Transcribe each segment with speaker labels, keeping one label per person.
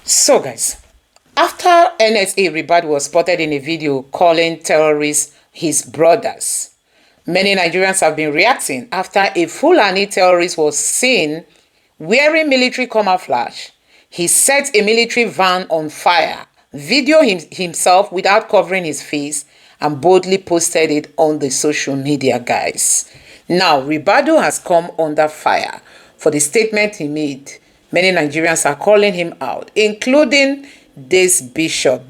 Speaker 1: So guys, after NSA Ribadu was spotted in a video calling terrorists his brothers, many Nigerians have been reacting after a Fulani terrorist was seen wearing military camouflage. He set a military van on fire, videoed himself without covering his face, and boldly posted it on the social media, guys. Now, Ribadu has come under fire for the statement he made. Many Nigerians are calling him out, including this Bishop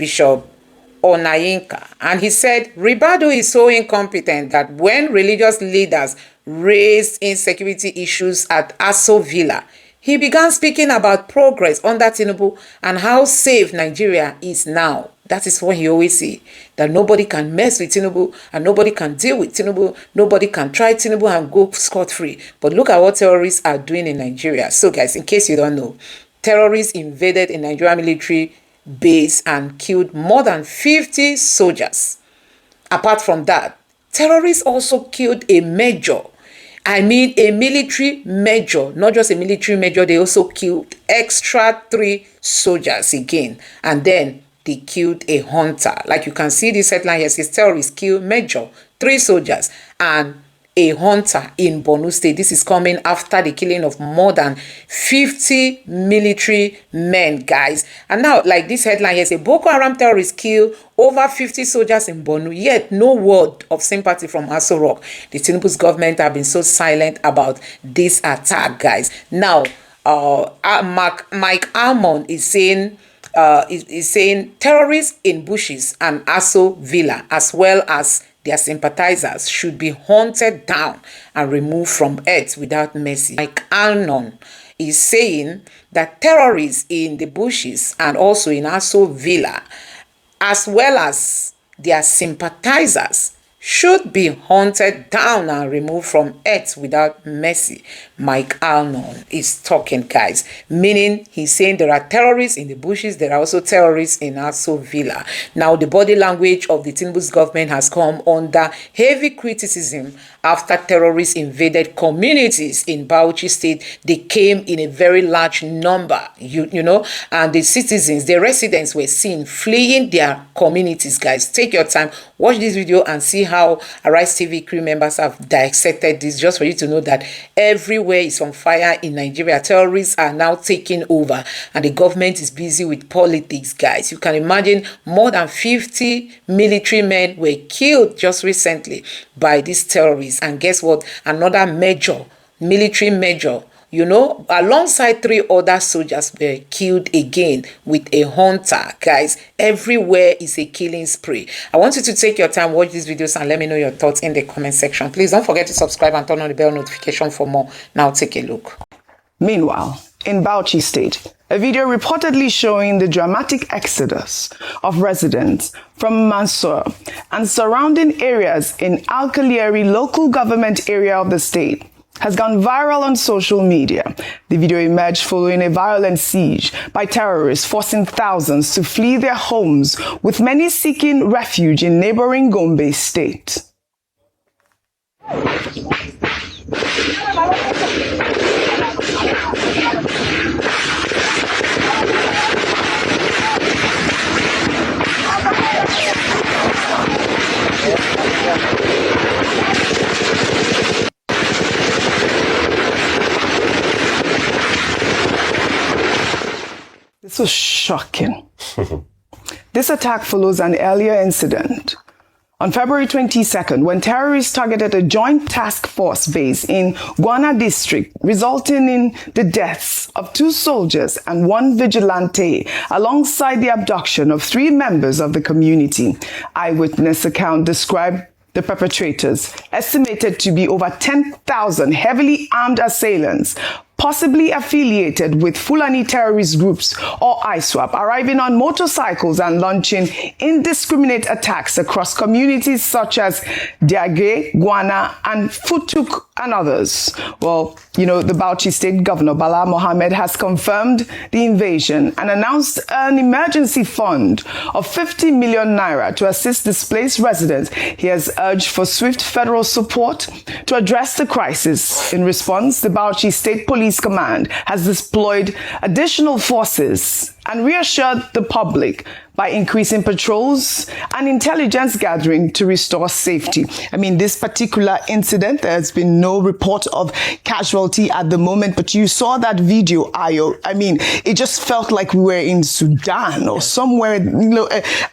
Speaker 1: Onayinka. And he said, Ribadu is so incompetent that when religious leaders raised insecurity issues at Aso Villa, he began speaking about progress under Tinubu and how safe Nigeria is now. That is what he always say, that nobody can mess with Tinubu and nobody can deal with Tinubu. Nobody can try Tinubu and go scot-free. But look at what terrorists are doing in Nigeria. So guys, in case you don't know, terrorists invaded a Nigerian military base and killed more than 50 soldiers. Apart from that, terrorists also killed a major. I mean a military major, not just a military major, they also killed extra 3 soldiers again. And then they killed a hunter. Like you can see this headline here, says terrorists kill major, 3 soldiers, and a hunter in Borno State. This is coming after the killing of more than 50 military men, guys. And now, like this headline here, say Boko Haram terrorists kill over 50 soldiers in Borno, yet no word of sympathy from Aso Rock. The Tinubu's government have been so silent about this attack, guys. Now, Mike Almond is saying, terrorists in bushes and Aso Villa, as well as their sympathizers, should be hunted down and removed from earth without mercy. Like Anon is saying that terrorists in the bushes and also in Aso Villa, as well as their sympathizers, should be hunted down and removed from earth without mercy. Mike Alnon is talking, guys, meaning he's saying there are terrorists in the bushes, there are also terrorists in Aso Villa. Now, the body language of the Tinubu's government has come under heavy criticism after terrorists invaded communities in Bauchi State. They came in a very large number, you know, and the citizens, the residents were seen fleeing their communities, guys. Take your time, watch this video and see how Arise TV crew members have dissected this, just for you to know that everywhere is on fire in Nigeria. Terrorists are now taking over and the government is busy with politics, guys. You can imagine more than 50 military men were killed just recently by these terrorists. And guess what? Another major, military major, you know, alongside 3 other soldiers were killed again with a hunter, guys. Everywhere is a killing spree. I want you to take your time, watch these videos, and let me know your thoughts in the comment section. Please don't forget to subscribe and turn on the bell notification for more. Now take a look.
Speaker 2: Meanwhile, in Bauchi State, a video reportedly showing the dramatic exodus of residents from Mansour and surrounding areas in Alkalieri local government area of the state has gone viral on social media. The video emerged following a violent siege by terrorists forcing thousands to flee their homes, with many seeking refuge in neighboring Gombe state. This was shocking. This attack follows an earlier incident on February 22nd when terrorists targeted a joint task force base in Guana district, resulting in the deaths of 2 soldiers and 1 vigilante, alongside the abduction of 3 members of the community. Eyewitness account described the perpetrators, estimated to be over 10,000 heavily armed assailants, possibly affiliated with Fulani terrorist groups or ISWAP, arriving on motorcycles and launching indiscriminate attacks across communities such as Diage, Guana, and Futuk, and others. Well, you know, the Bauchi State Governor Bala Mohammed has confirmed the invasion and announced an emergency fund of 50 million naira to assist displaced residents. He has urged for swift federal support to address the crisis. In response, the Bauchi State Police Command has deployed additional forces and reassured the public by increasing patrols and intelligence gathering to restore safety. I mean, this particular incident, there's been no report of casualty at the moment, but you saw that video, Ayo. I mean, it just felt like we were in Sudan or somewhere,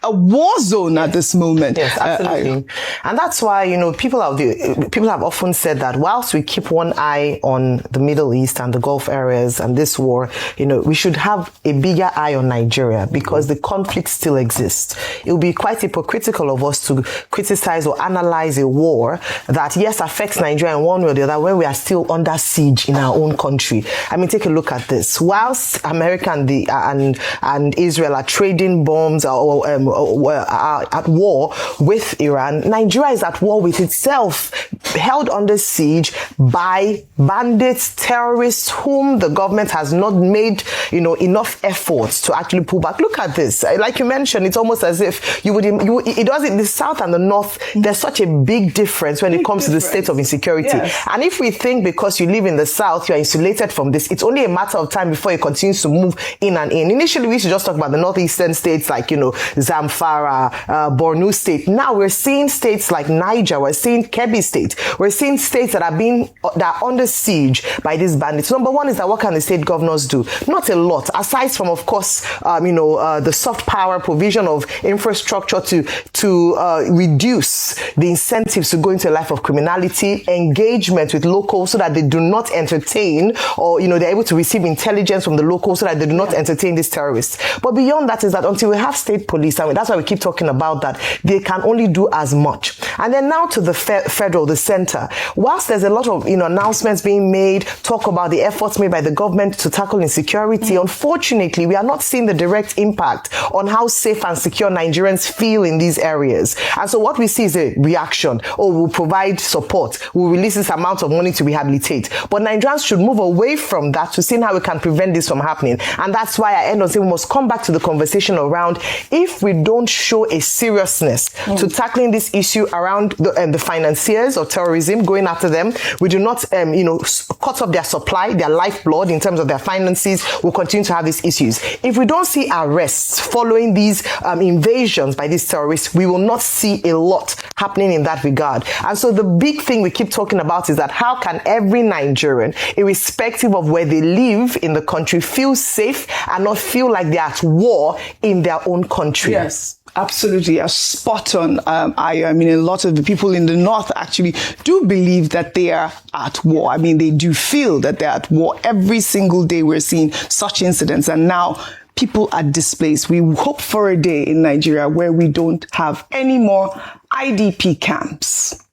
Speaker 2: a war zone at this moment.
Speaker 3: Yes, absolutely. And that's why, people have often said that whilst we keep one eye on the Middle East and the Gulf areas and this war, we should have a bigger eye on Nigeria because the conflict still exists. It would be quite hypocritical of us to criticize or analyze a war that, yes, affects Nigeria in one way or the other when we are still under siege in our own country. I mean, take a look at this. Whilst America and Israel are trading bombs or are at war with Iran, Nigeria is at war with itself, held under siege by bandits, terrorists, whom the government has not made, enough efforts to actually pull back. Look at this. Like you mentioned, it's almost as if it does in the south and the north. There's such a big difference when it comes to the state of insecurity. Yes. And if we think because you live in the south, you're insulated from this, it's only a matter of time before it continues to move in and in. Initially, we used to just talk about the northeastern states like, Zamfara, Borno state. Now we're seeing states like Niger, we're seeing Kebbi state, we're seeing states that are under siege by these bandits. Number one is that what can the state governors do? Not a lot, aside from, of course, the soft power provision of infrastructure to reduce the incentives to go into a life of criminality, engagement with locals so that they do not entertain, or they're able to receive intelligence from the locals so that they do not entertain these terrorists. But beyond that is that until we have state police, and that's why we keep talking about that, they can only do as much. And then now to the federal, the center. Whilst there's a lot of announcements being made, talk about the efforts made by the government to tackle insecurity, unfortunately, we are not seeing the direct impact on how safe and secure Nigerians feel in these areas. And so what we see is a reaction. We'll provide support. We'll release this amount of money to rehabilitate. But Nigerians should move away from that to see how we can prevent this from happening. And that's why I end on saying we must come back to the conversation around if we don't show a seriousness to tackling this issue around the financiers of terrorism, going after them, we do not, cut off their supply, their lifeblood in terms of their finances, we'll continue to have these issues. If we don't see arrests following these invasions by these terrorists, we will not see a lot happening in that regard. And so the big thing we keep talking about is that how can every Nigerian, irrespective of where they live in the country, feel safe and not feel like they're at war in their own country?
Speaker 2: Yes. Absolutely, a spot on. I mean, a lot of the people in the north actually do believe that they are at war. I mean, they do feel that they're at war. Every single day we're seeing such incidents, and now people are displaced. We hope for a day in Nigeria where we don't have any more IDP camps.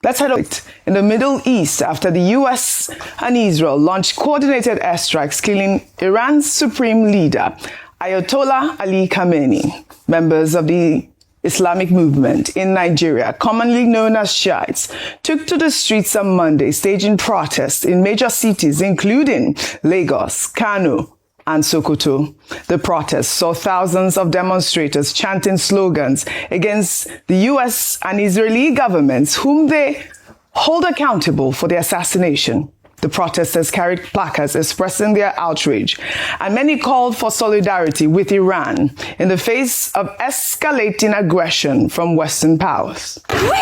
Speaker 2: Let's head out in the Middle East after the US and Israel launched coordinated airstrikes killing Iran's supreme leader, Ayatollah Ali Khamenei. Members of the Islamic movement in Nigeria, commonly known as Shiites, took to the streets on Monday, staging protests in major cities, including Lagos, Kanu, and Sokoto. The protests saw thousands of demonstrators chanting slogans against the US and Israeli governments, whom they hold accountable for the assassination. The protesters carried placards expressing their outrage, and many called for solidarity with Iran in the face of escalating aggression from Western powers. We support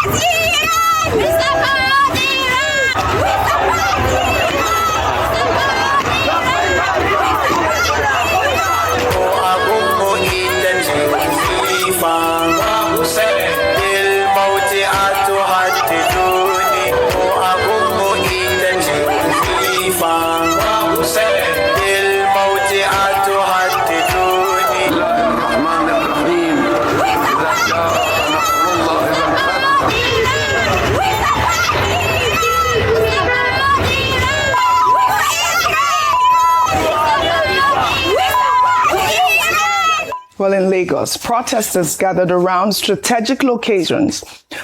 Speaker 2: Iran! We support Iran! We support Iran! Well, in Lagos, protesters gathered around strategic locations,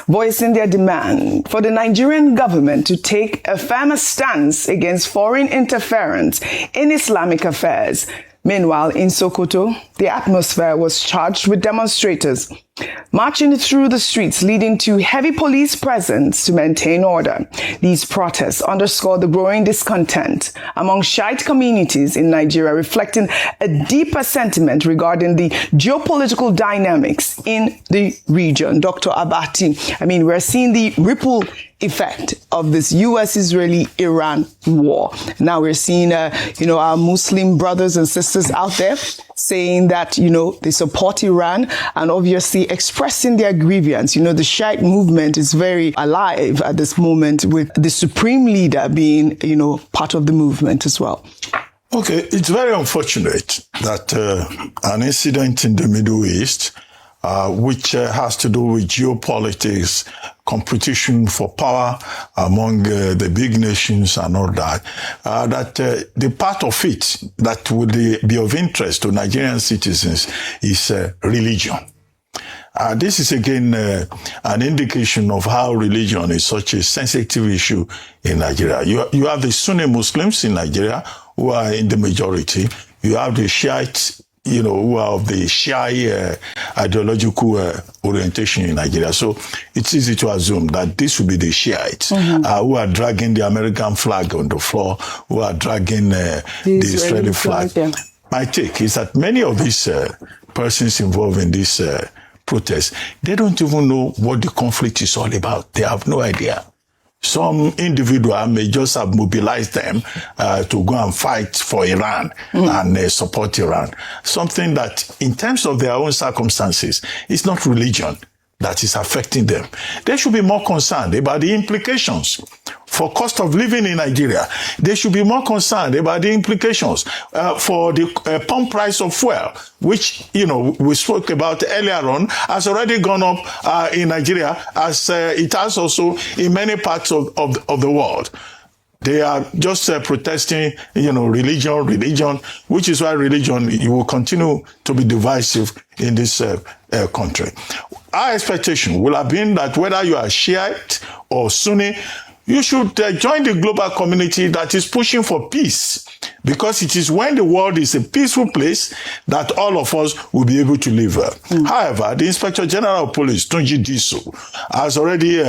Speaker 2: voicing their demand for the Nigerian government to take a firmer stance against foreign interference in Islamic affairs. Meanwhile, in Sokoto, the atmosphere was charged with demonstrators marching through the streets, leading to heavy police presence to maintain order. These protests underscore the growing discontent among Shiite communities in Nigeria, reflecting a deeper sentiment regarding the geopolitical dynamics in the region. Dr. Abati, we're seeing the ripple effect of this US-Israeli-Iran war. Now we're seeing, our Muslim brothers and sisters out there saying that, they support Iran and obviously expressing their grievance. The Shiite movement is very alive at this moment, with the supreme leader being, part of the movement as well.
Speaker 4: Okay, it's very unfortunate that an incident in the Middle East, which has to do with geopolitics, competition for power among the big nations and all that, the part of it that would be of interest to Nigerian citizens is religion. This is again an indication of how religion is such a sensitive issue in Nigeria. You have the Sunni Muslims in Nigeria who are in the majority. You have the Shiites, who are of the Shia ideological orientation in Nigeria. So it's easy to assume that this will be the Shiites who are dragging the American flag on the floor, who are dragging the Israeli flag. Yeah. My take is that many of these persons involved in this protest, they don't even know what the conflict is all about. They have no idea. Some individual may just have mobilized them to go and fight for Iran and support Iran. Something that, in terms of their own circumstances, is not religion that is affecting them. They should be more concerned about the implications for cost of living in Nigeria. They should be more concerned about the implications for the pump price of fuel, which, we spoke about earlier on, has already gone up in Nigeria, as it has also in many parts of the world. They are just protesting, religion, which is why religion will continue to be divisive in this country. Our expectation will have been that whether you are Shiite or Sunni, you should join the global community that is pushing for peace, because it is when the world is a peaceful place that all of us will be able to live. However, the Inspector General of Police, Tunji Diso, has already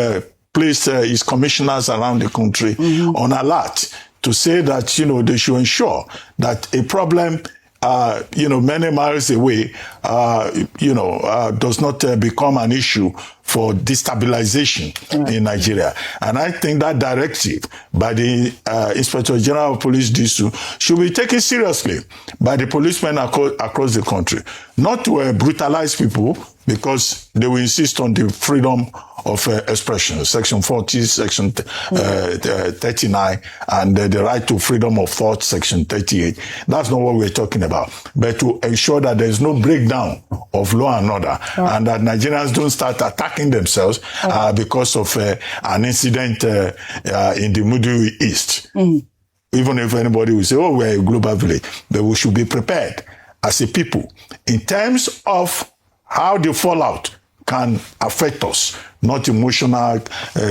Speaker 4: placed his commissioners around the country on alert to say that, they should ensure that a problem many miles away, does not become an issue for destabilization in Nigeria. And I think that directive by the Inspector General of Police Disu should be taken seriously by the policemen across the country, not to brutalize people, because they will insist on the freedom of expression, Section 40, Section 39, and the right to freedom of thought, Section 38. That's not what we're talking about. But to ensure that there's no breakdown of law and order, and that Nigerians don't start attacking themselves because of an incident in the Middle East. Even if anybody will say, we're a global village, but we should be prepared as a people in terms of how the fallout can affect us, not emotional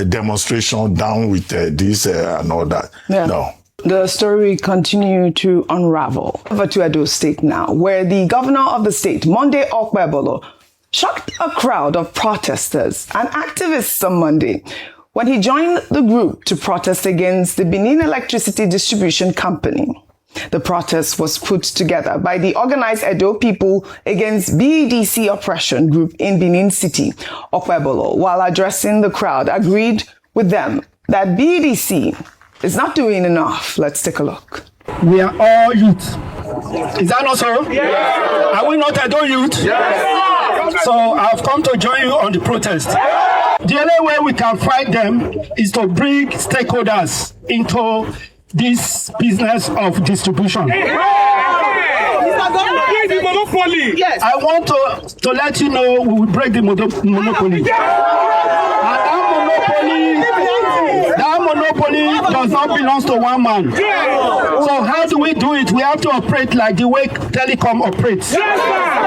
Speaker 4: demonstration down with this and all that. Yeah. No.
Speaker 2: The story continues to unravel. Over to Edo State now, where the governor of the state, Monday Okpebolo, shocked a crowd of protesters and activists on Monday when he joined the group to protest against the Benin Electricity Distribution Company. The protest was put together by the organized Edo people against BEDC oppression group in Benin City. Okpebolo, while addressing the crowd, agreed with them that BEDC is not doing enough. Let's take a look.
Speaker 5: We are all youth. Is that not so? Yes. Are we not Edo youth? Yes. So I've come to join you on the protest. The only way we can fight them is to bring stakeholders into this business of distribution. Yes. I want to let you know we will break the monopoly. And that monopoly does not belong to one man. So how do we do it? We have to operate like the way telecom operates.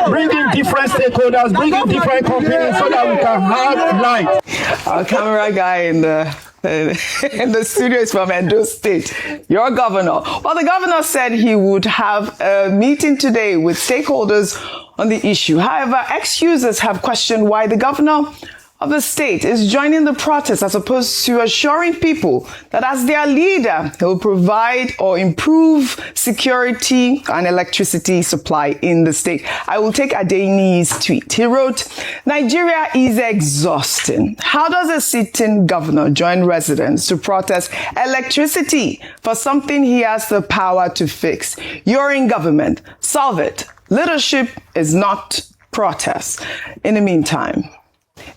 Speaker 5: Bringing different stakeholders, bringing different companies so that we can have light.
Speaker 2: Our camera guy in the studio is from Edo State, your governor. Well, the governor said he would have a meeting today with stakeholders on the issue. However, ex-users have questioned why the governor of the state is joining the protest as opposed to assuring people that as their leader, he will provide or improve security and electricity supply in the state. I will take Adeni's tweet. He wrote, Nigeria is exhausting. How does a sitting governor join residents to protest electricity for something he has the power to fix? You're in government. Solve it. Leadership is not protest. In the meantime,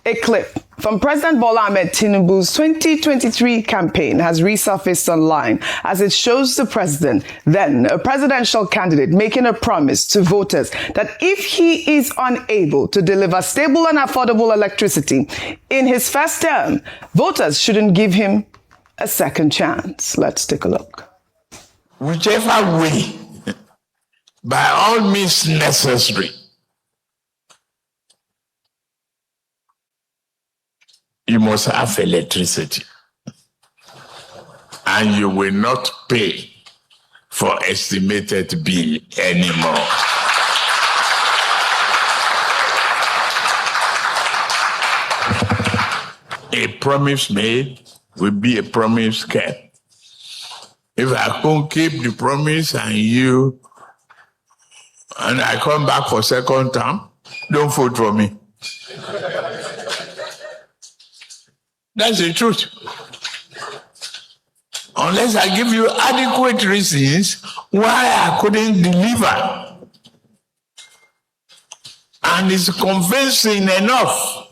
Speaker 2: a clip from President Bola Ahmed Tinubu's 2023 campaign has resurfaced online as it shows the president, then a presidential candidate, making a promise to voters that if he is unable to deliver stable and affordable electricity in his first term, voters shouldn't give him a second chance. Let's take a look.
Speaker 6: Whichever way, by all means necessary, you must have electricity, and you will not pay for estimated bill anymore. A promise made will be a promise kept. If I can't keep the promise and I come back for second term, don't vote for me. That's the truth. Unless I give you adequate reasons why I couldn't deliver. And it's convincing enough.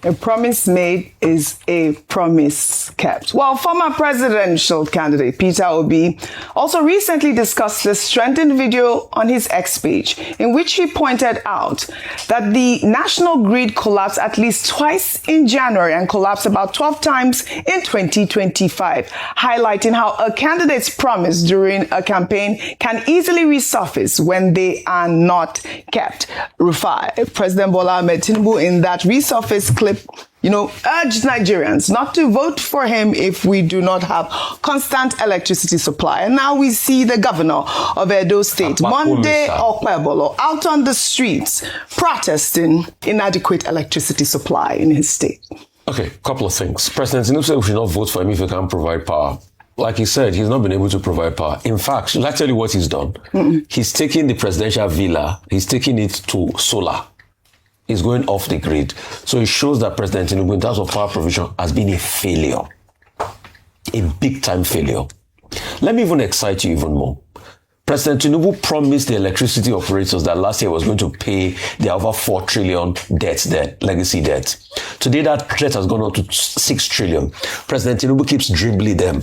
Speaker 2: A promise made is a promise kept. Well, former presidential candidate Peter Obi also recently discussed this strengthened video on his X page, in which he pointed out that the national grid collapsed at least twice in January and collapsed about 12 times in 2025, highlighting how a candidate's promise during a campaign can easily resurface when they are not kept. Rufai, President Bola Ahmed Tinubu, in that resurface clip, urged Nigerians not to vote for him if we do not have constant electricity supply. And now we see the governor of Edo State, Monday Okpebolo, out on the streets protesting inadequate electricity supply in his state.
Speaker 7: Okay, couple of things. President Tinubu said we should not vote for him if he can't provide power. Like he said, he's not been able to provide power. In fact, shall I tell you what he's done? He's taking the presidential villa, he's taking it to solar. Is going off the grid. So it shows that President Tinubu, in terms of power provision, has been a failure. A big-time failure. Let me even excite you even more. President Tinubu promised the electricity operators that last year was going to pay their over 4 trillion debt, legacy debt. Today, that debt has gone up to 6 trillion. President Tinubu keeps dribbling them.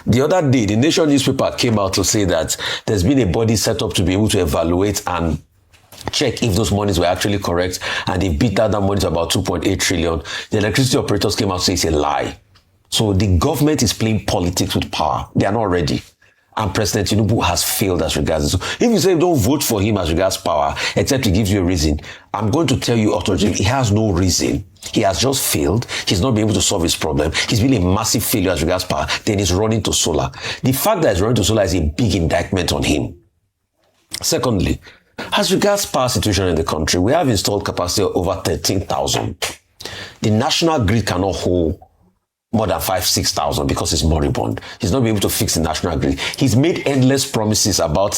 Speaker 7: The other day, the Nation newspaper came out to say that there's been a body set up to be able to evaluate and check if those monies were actually correct, and they beat out that money to about 2.8 trillion. The electricity operators came out to say it's a lie. So the government is playing politics with power. They are not ready. And President Tinubu has failed as regards this. So if you say don't vote for him as regards power, except he gives you a reason, I'm going to tell you authoritatively, he has no reason. He has just failed. He's not been able to solve his problem. He's been a massive failure as regards power. Then he's running to solar. The fact that he's running to solar is a big indictment on him. Secondly, as regards power situation in the country, we have installed capacity of over 13,000. The national grid cannot hold more than 5,000-6,000 because it's moribund. He's not been able to fix the national grid. He's made endless promises about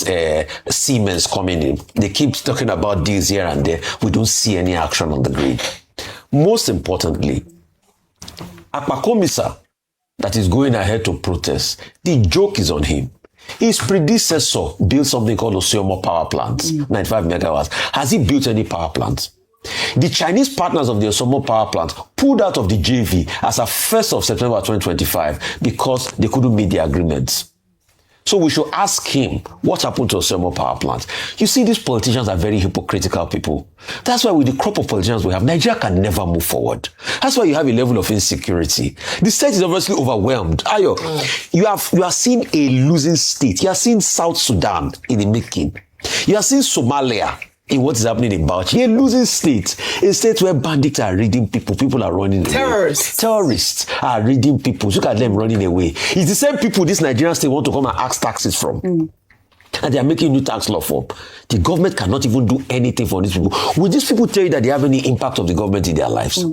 Speaker 7: Siemens coming in. They keep talking about deals here and there. We don't see any action on the grid. Most importantly, Akpakomisa, that is going ahead to protest, the joke is on him. His predecessor built something called Osiomo power plant, 95 megawatts. Has he built any power plants? The Chinese partners of the Osiomo power plant pulled out of the JV as of 1st of September 2025 because they couldn't meet the agreements. So we should ask him what happened to Osiomo power plant. You see, these politicians are very hypocritical people. That's why with the crop of politicians we have, Nigeria can never move forward. That's why you have a level of insecurity. The state is obviously overwhelmed. Ayo, you are seeing a losing state. You are seeing South Sudan in the making. You are seeing Somalia in what is happening in Bauchi. A losing state. A state where bandits are raiding people. People are running away. Terrorists are raiding people. Look at them running away. It's the same people this Nigerian state want to come and ask taxes from. and they are making new tax law form. The government cannot even do anything for these people. Will these people tell you that they have any impact of the government in their lives?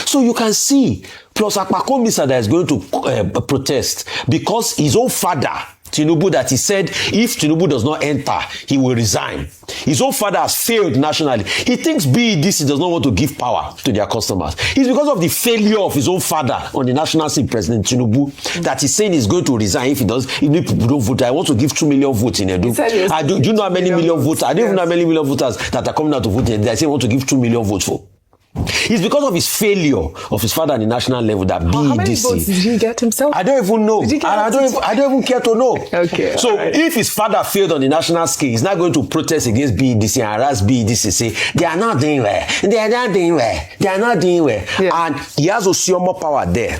Speaker 7: So you can see, plus Akpako Misa that is going to protest because his own father, Tinubu, that he said if Tinubu does not enter, he will resign. His own father has failed nationally. He thinks BEDC does not want to give power to their customers. It's because of the failure of his own father on the national scene, President Tinubu, that he's saying he's going to resign if he does. If people don't vote, I want to give 2 million votes in Edo. Do you know how many million voters? I don't even know how many million voters that are coming out to vote. They say I want to give 2 million votes for. It's because of his failure of his father at the national level that BEDC.
Speaker 2: How many votes did he get himself?
Speaker 7: I don't even know. And I don't even care to know.
Speaker 2: Okay.
Speaker 7: So if his father failed on the national scale, he's not going to protest against BEDC and harass BEDC, say they are not doing well. They are not doing well. They are not doing well. Yeah. And he has Osiomo power there.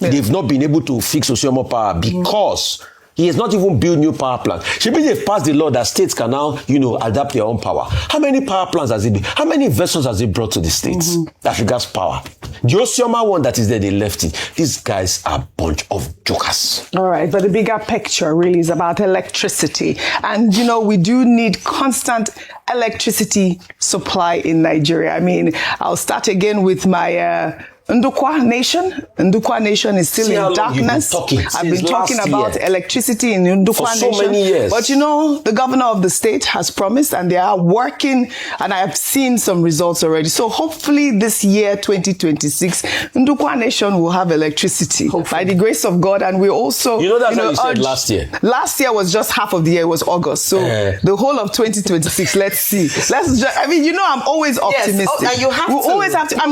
Speaker 7: Yeah. They've not been able to fix Osiomo power because he has not even built new power plants. Should they've passed the law that states can now, adapt their own power. How many power plants has it been? How many investors has it brought to the states that regards power? The Osioma one that is there, they left it. These guys are a bunch of jokers.
Speaker 2: All right, but the bigger picture really is about electricity. And, we do need constant electricity supply in Nigeria. I mean, I'll start again with my Ndukwa Nation. Ndukwa Nation is still in darkness. I've been talking about electricity in Ndukwa Nation.
Speaker 7: For so many years.
Speaker 2: But the governor of the state has promised and they are working, and I have seen some results already. So hopefully this year, 2026, Ndukwa Nation will have electricity by the grace of God. And we also...
Speaker 7: that's what you said last year.
Speaker 2: Last year was just half of the year, it was August. So the whole of 2026, let's see. I'm always optimistic.
Speaker 3: Yes. And you have
Speaker 2: we always have to. And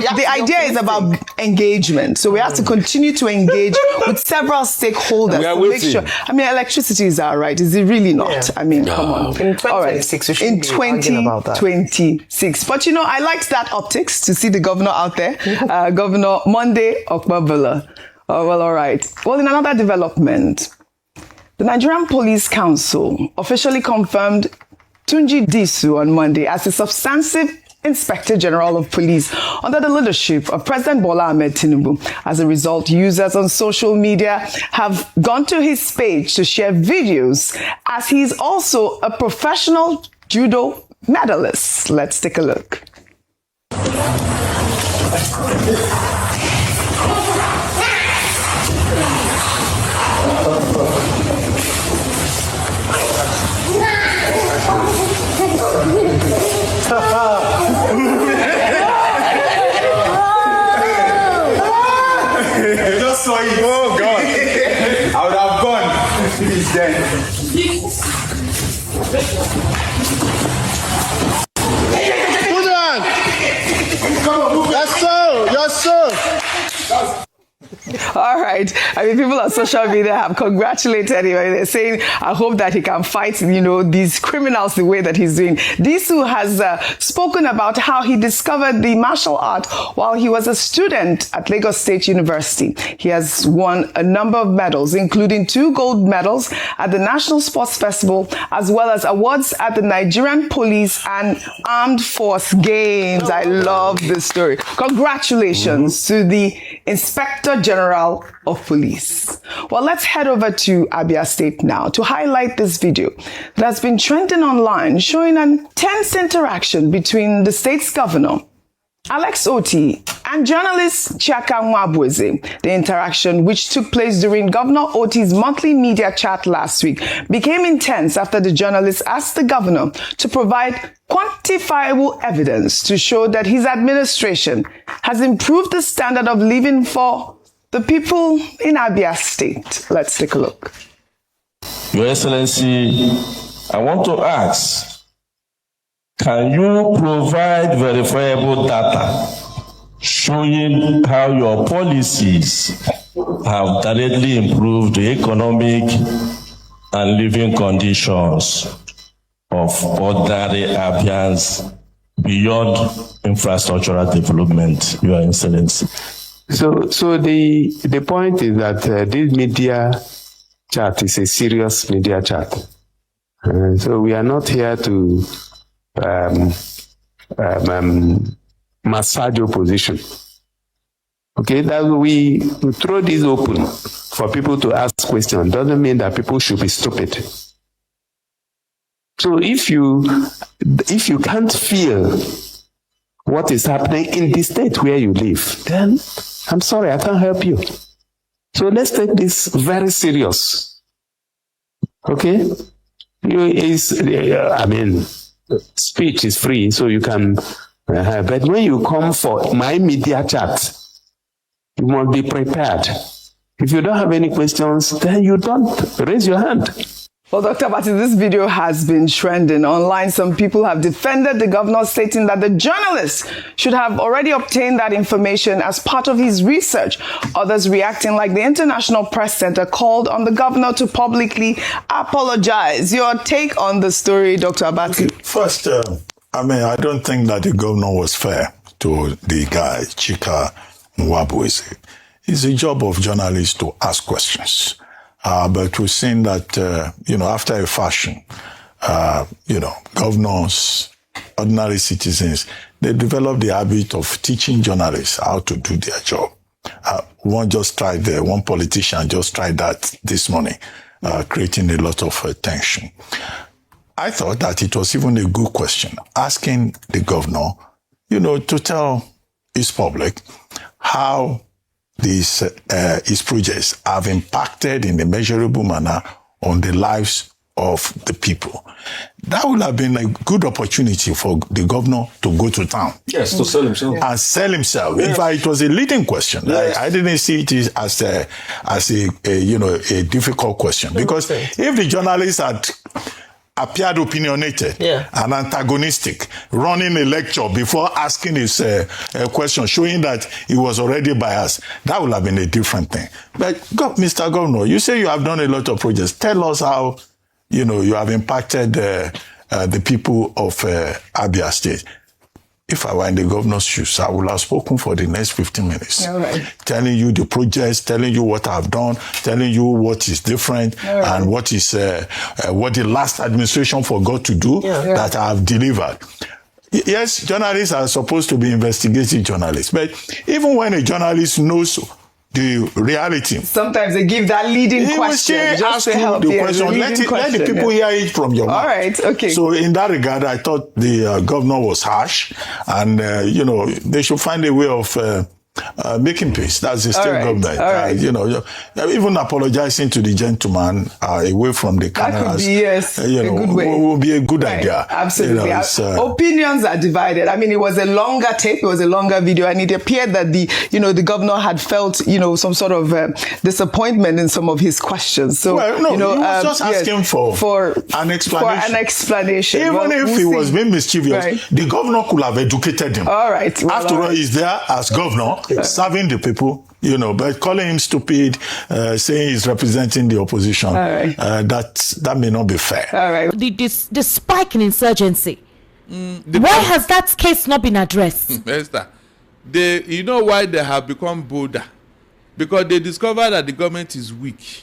Speaker 2: the idea is about engagement. So we have to continue to engage with several stakeholders to make sure. Electricity is our right. Is it really not?
Speaker 3: Yeah.
Speaker 2: Come on.
Speaker 3: In 2026, we should be arguing about that.
Speaker 2: 2026. But I liked that optics to see the governor out there. Governor Monday Okpebholo. Oh, well, all right. Well, in another development, the Nigerian Police Council officially confirmed Tunji Disu on Monday as a substantive Inspector General of Police under the leadership of President Bola Ahmed Tinubu. As a result, users on social media have gone to his page to share videos as he is also a professional judo medalist. Let's take a look.
Speaker 8: I just saw it. Oh God! I would have gone. He's dead. Put on. Come on, move. Yes, sir.
Speaker 2: All right. People on social media have congratulated him. They're saying, I hope that he can fight, these criminals the way that he's doing. Disu has spoken about how he discovered the martial art while he was a student at Lagos State University. He has won a number of medals, including 2 gold medals at the National Sports Festival, as well as awards at the Nigerian Police and Armed Force Games. I love this story. Congratulations to the Inspector General of Police. Well, let's head over to Abia State now to highlight this video that has been trending online, showing an tense interaction between the state's governor, Alex Oti, and journalist Chiaka Nwabweze. The interaction, which took place during Governor Oti's monthly media chat last week, became intense after the journalist asked the governor to provide quantifiable evidence to show that his administration has improved the standard of living for the people in Abia State. Let's take a look.
Speaker 9: Your Excellency, I want to ask, can you provide verifiable data showing how your policies have directly improved the economic and living conditions of ordinary Abians beyond infrastructural development, Your Excellency?
Speaker 10: So the point is that this media chat is a serious media chat. So we are not here to massage opposition. Okay, that we throw this open for people to ask questions doesn't mean that people should be stupid. So if you can't feel what is happening in the state where you live, then I'm sorry, I can't help you. So let's take this very serious. Okay? Speech is free, so you can. But when you come for my media chat, you must be prepared. If you don't have any questions, then you don't raise your hand.
Speaker 2: Well, Dr. Bati, this video has been trending online. Some people have defended the governor, stating that the journalist should have already obtained that information as part of his research. Others reacting like the International Press Center called on the governor to publicly apologize. Your take on the story, Dr. Abati?
Speaker 4: First, I don't think that the governor was fair to the guy, Chika Nwabueze. It's the job of journalists to ask questions. But we've seen that, after a fashion, governors, ordinary citizens, they develop the habit of teaching journalists how to do their job. One politician just tried that this morning, creating a lot of tension. I thought that it was even a good question, asking the governor, to tell his public how his projects have impacted in a measurable manner on the lives of the people. That would have been a good opportunity for the governor to go to town.
Speaker 7: Yes, to sell himself.
Speaker 4: And sell himself.
Speaker 7: Yes.
Speaker 4: In fact, it was a leading question.
Speaker 7: Yes.
Speaker 4: I didn't see it as a difficult question, because if the journalist had appeared opinionated and antagonistic, running a lecture before asking his question, showing that he was already biased, that would have been a different thing. But Mr. Governor, you say you have done a lot of projects. Tell us how you have impacted the people of Abia State. If I were in the governor's shoes, I would have spoken for the next 15 minutes.
Speaker 2: All right.
Speaker 4: Telling you the projects, telling you what I've done, telling you what is different, and what is what the last administration forgot to do that I have delivered. Yes, journalists are supposed to be investigative journalists, but even when a journalist knows the reality,
Speaker 2: sometimes they give that leading question just to help
Speaker 4: the question. Let the people hear it from your mouth.
Speaker 2: All right, okay.
Speaker 4: So in that regard, I thought the governor was harsh, and they should find a way of making peace. That's the state government.
Speaker 2: All right.
Speaker 4: Even apologizing to the gentleman away from the cameras.
Speaker 2: That could be, a good way.
Speaker 4: Will be a good idea.
Speaker 2: Absolutely. Opinions are divided. It was a longer tape. It was a longer video, and it appeared that the governor had felt, some sort of disappointment in some of his questions. So,
Speaker 4: he was just asking for an explanation. Even if he was being mischievous, the governor could have educated him.
Speaker 2: All right. Well,
Speaker 4: after all, he's there as governor, serving the people, but calling him stupid, saying he's representing the opposition, that may not be fair.
Speaker 2: All right.
Speaker 11: The spike in insurgency, why has that case not been addressed?
Speaker 12: Esther, you know why they have become bolder? Because they discover that the government is weak.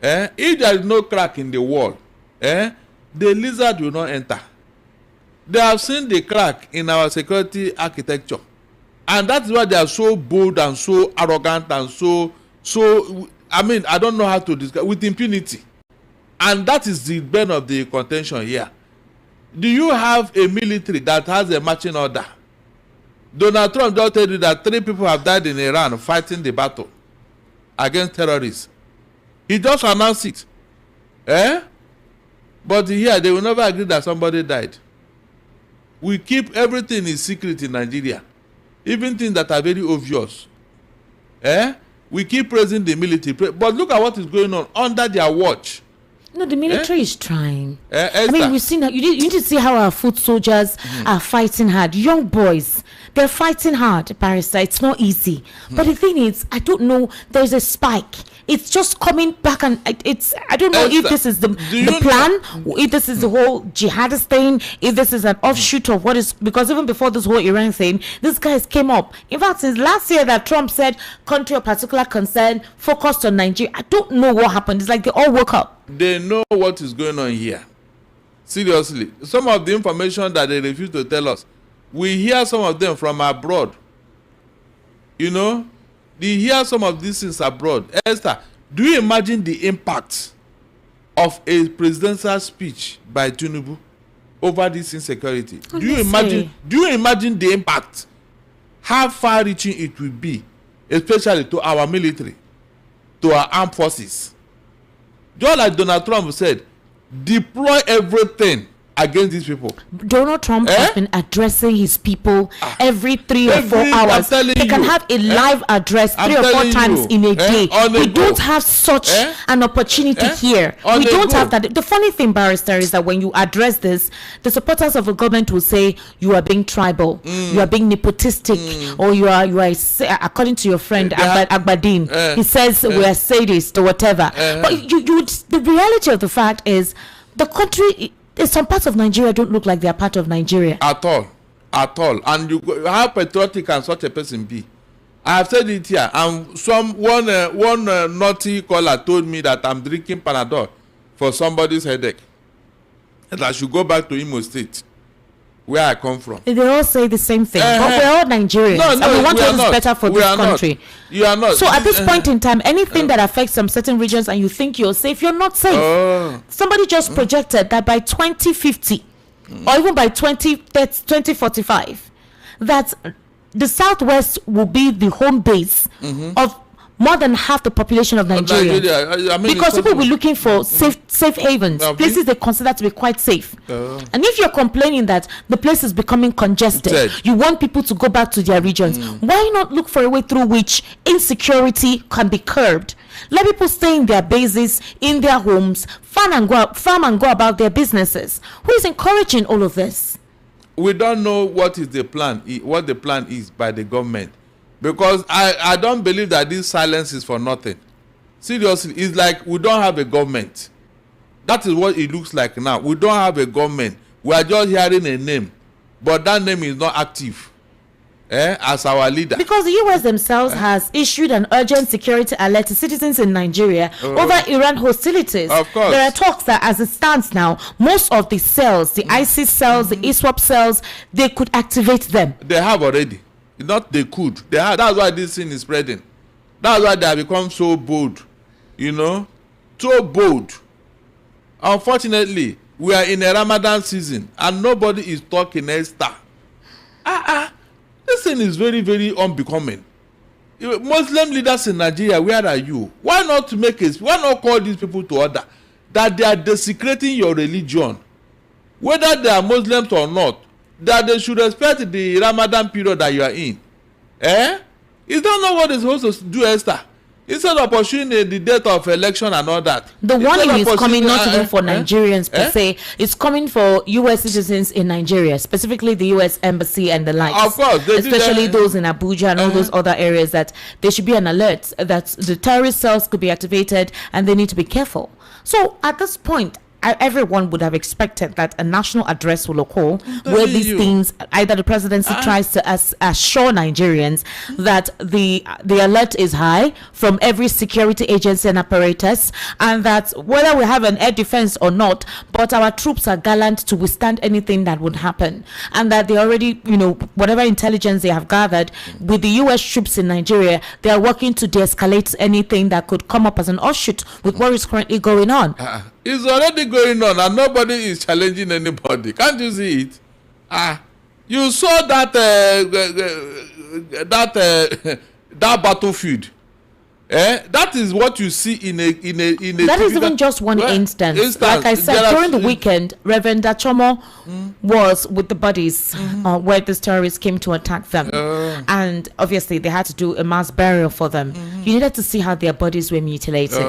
Speaker 12: If there is no crack in the wall, the lizard will not enter. They have seen the crack in our security architecture. And that's why they are so bold and so arrogant and so I don't know how to describe, with impunity. And that is the burn of the contention here. Do you have a military that has a marching order? Donald Trump just told you that 3 people have died in Iran fighting the battle against terrorists. He just announced it. But here, they will never agree that somebody died. We keep everything in secret in Nigeria. Even things that are very obvious. We keep praising the military. But look at what is going on under their watch.
Speaker 11: No, the military is trying.
Speaker 12: Esther,
Speaker 11: we've seen that. You need to see how our foot soldiers are fighting hard. Young boys, they're fighting hard, Barrister. It's not easy. But the thing is, I don't know, there's a spike. It's just coming back, and I don't know if this is the plan, if this is the whole jihadist thing, if this is an offshoot of what is, because even before this whole Iran thing, these guys came up. In fact, since last year that Trump said country of particular concern focused on Nigeria, I don't know what happened. It's like they all woke up.
Speaker 12: They know what is going on here. Seriously. Some of the information that they refuse to tell us, we hear some of them from abroad. They hear some of these things abroad. Esther, do you imagine the impact of a presidential speech by Tinubu over this insecurity. Do you imagine the impact? How far-reaching it will be, especially to our military, to our armed forces. Just like Donald Trump said, deploy everything against these people.
Speaker 11: Donald Trump has been addressing his people every 3 or 4 hours. He can have a live address 3 or 4 times in a day. We don't have such an opportunity here. We don't have that. The funny thing, Barrister, is that when you address this, the supporters of the government will say you are being tribal, you are being nepotistic, or you are according to your friend Agbadin, he says we are sadists or whatever. But the reality of the fact is the country. Some parts of Nigeria don't look like they are part of Nigeria
Speaker 12: at all. And how patriotic can such a person be? I have said it here. And one naughty caller told me that I'm drinking Panadol for somebody's headache, and I should go back to Imo State, where I come from.
Speaker 11: They all say the same thing. But we're all Nigerians. And we want what is better for this country.
Speaker 12: You are not.
Speaker 11: So at this point in time, anything that affects some certain regions and you think you're safe, you're not safe. Somebody just projected that by 2050 or even by 2045, that the Southwest will be the home base of more than half the population of Nigeria. I mean, because people will be looking for safe havens, places they consider to be quite safe. And if you're complaining that the place is becoming congested, you want people to go back to their regions, why not look for a way through which insecurity can be curbed? Let people stay in their bases, in their homes, farm and go about their businesses. Who is encouraging all of this?
Speaker 12: We don't know what the plan is by the government. Because I don't believe that this silence is for nothing. Seriously, it's like we don't have a government. That is what it looks like now. We don't have a government. We are just hearing a name. But that name is not active as our leader.
Speaker 11: Because the U.S. themselves has issued an urgent security alert to citizens in Nigeria over Iran hostilities.
Speaker 12: Of course.
Speaker 11: There are talks that as it stands now, most of the cells, the ISIS cells, the ISWAP cells, they could activate them.
Speaker 12: They have already. Not they could. They have. That's why this thing is spreading. That's why they have become so bold. So bold. Unfortunately, we are in a Ramadan season and nobody is talking Esther. This thing is very, very unbecoming. Muslim leaders in Nigeria, where are you? Why not call these people to order that they are desecrating your religion, whether they are Muslims or not? That they should respect the Ramadan period that you are in. Is that not what they're supposed to do, Esther? Instead of pursuing the date of election and all that.
Speaker 11: The warning is coming not even for Nigerians per se. It's coming for U.S. citizens in Nigeria, specifically the U.S. Embassy and the likes.
Speaker 12: Of course.
Speaker 11: Especially those in Abuja and all those other areas, that there should be an alert that the terrorist cells could be activated and they need to be careful. So at this point, everyone would have expected that a national address will occur where these things, either the presidency tries to assure Nigerians that the alert is high from every security agency and apparatus, and that whether we have an air defense or not, but our troops are gallant to withstand anything that would happen, and that they already, whatever intelligence they have gathered with the U.S. troops in Nigeria, they are working to de-escalate anything that could come up as an offshoot with what is currently going on.
Speaker 12: It's already going on and nobody is challenging anybody. Can't you see it? You saw that battlefield. That is what you see in a
Speaker 11: that is even just one instance. Like I said, during the weekend, Reverend Dachomo was with the bodies where these terrorists came to attack them, and obviously they had to do a mass burial for them. You needed to see how their bodies were mutilated.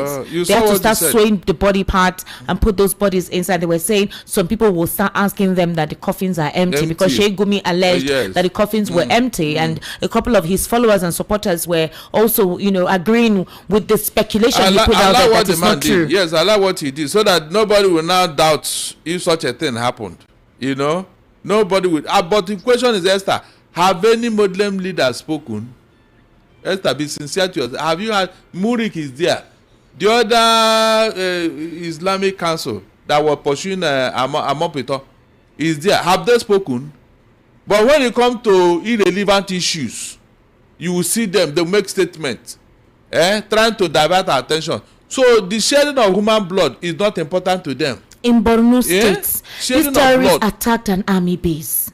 Speaker 11: They had to start sewing the body part and put those bodies inside. They were saying some people will start asking them that the coffins are empty. Because Sheikh Gumi alleged that the coffins were empty, and a couple of his followers and supporters were also, agreeing with the speculation he put out there that is not true.
Speaker 12: Yes, I like what he did, so that nobody will now doubt if such a thing happened. Nobody would. But the question is, Esther, have any Muslim leaders spoken? Esther, be sincere to yourself. Have you had? Murik is there. The other Islamic Council that were pursuing Amopito is there. Have they spoken? But when it comes to irrelevant issues, you will see them. They make statements. Trying to divert our attention. So the shedding of human blood is not important to them.
Speaker 11: In Borno State, these terrorists attacked an army base.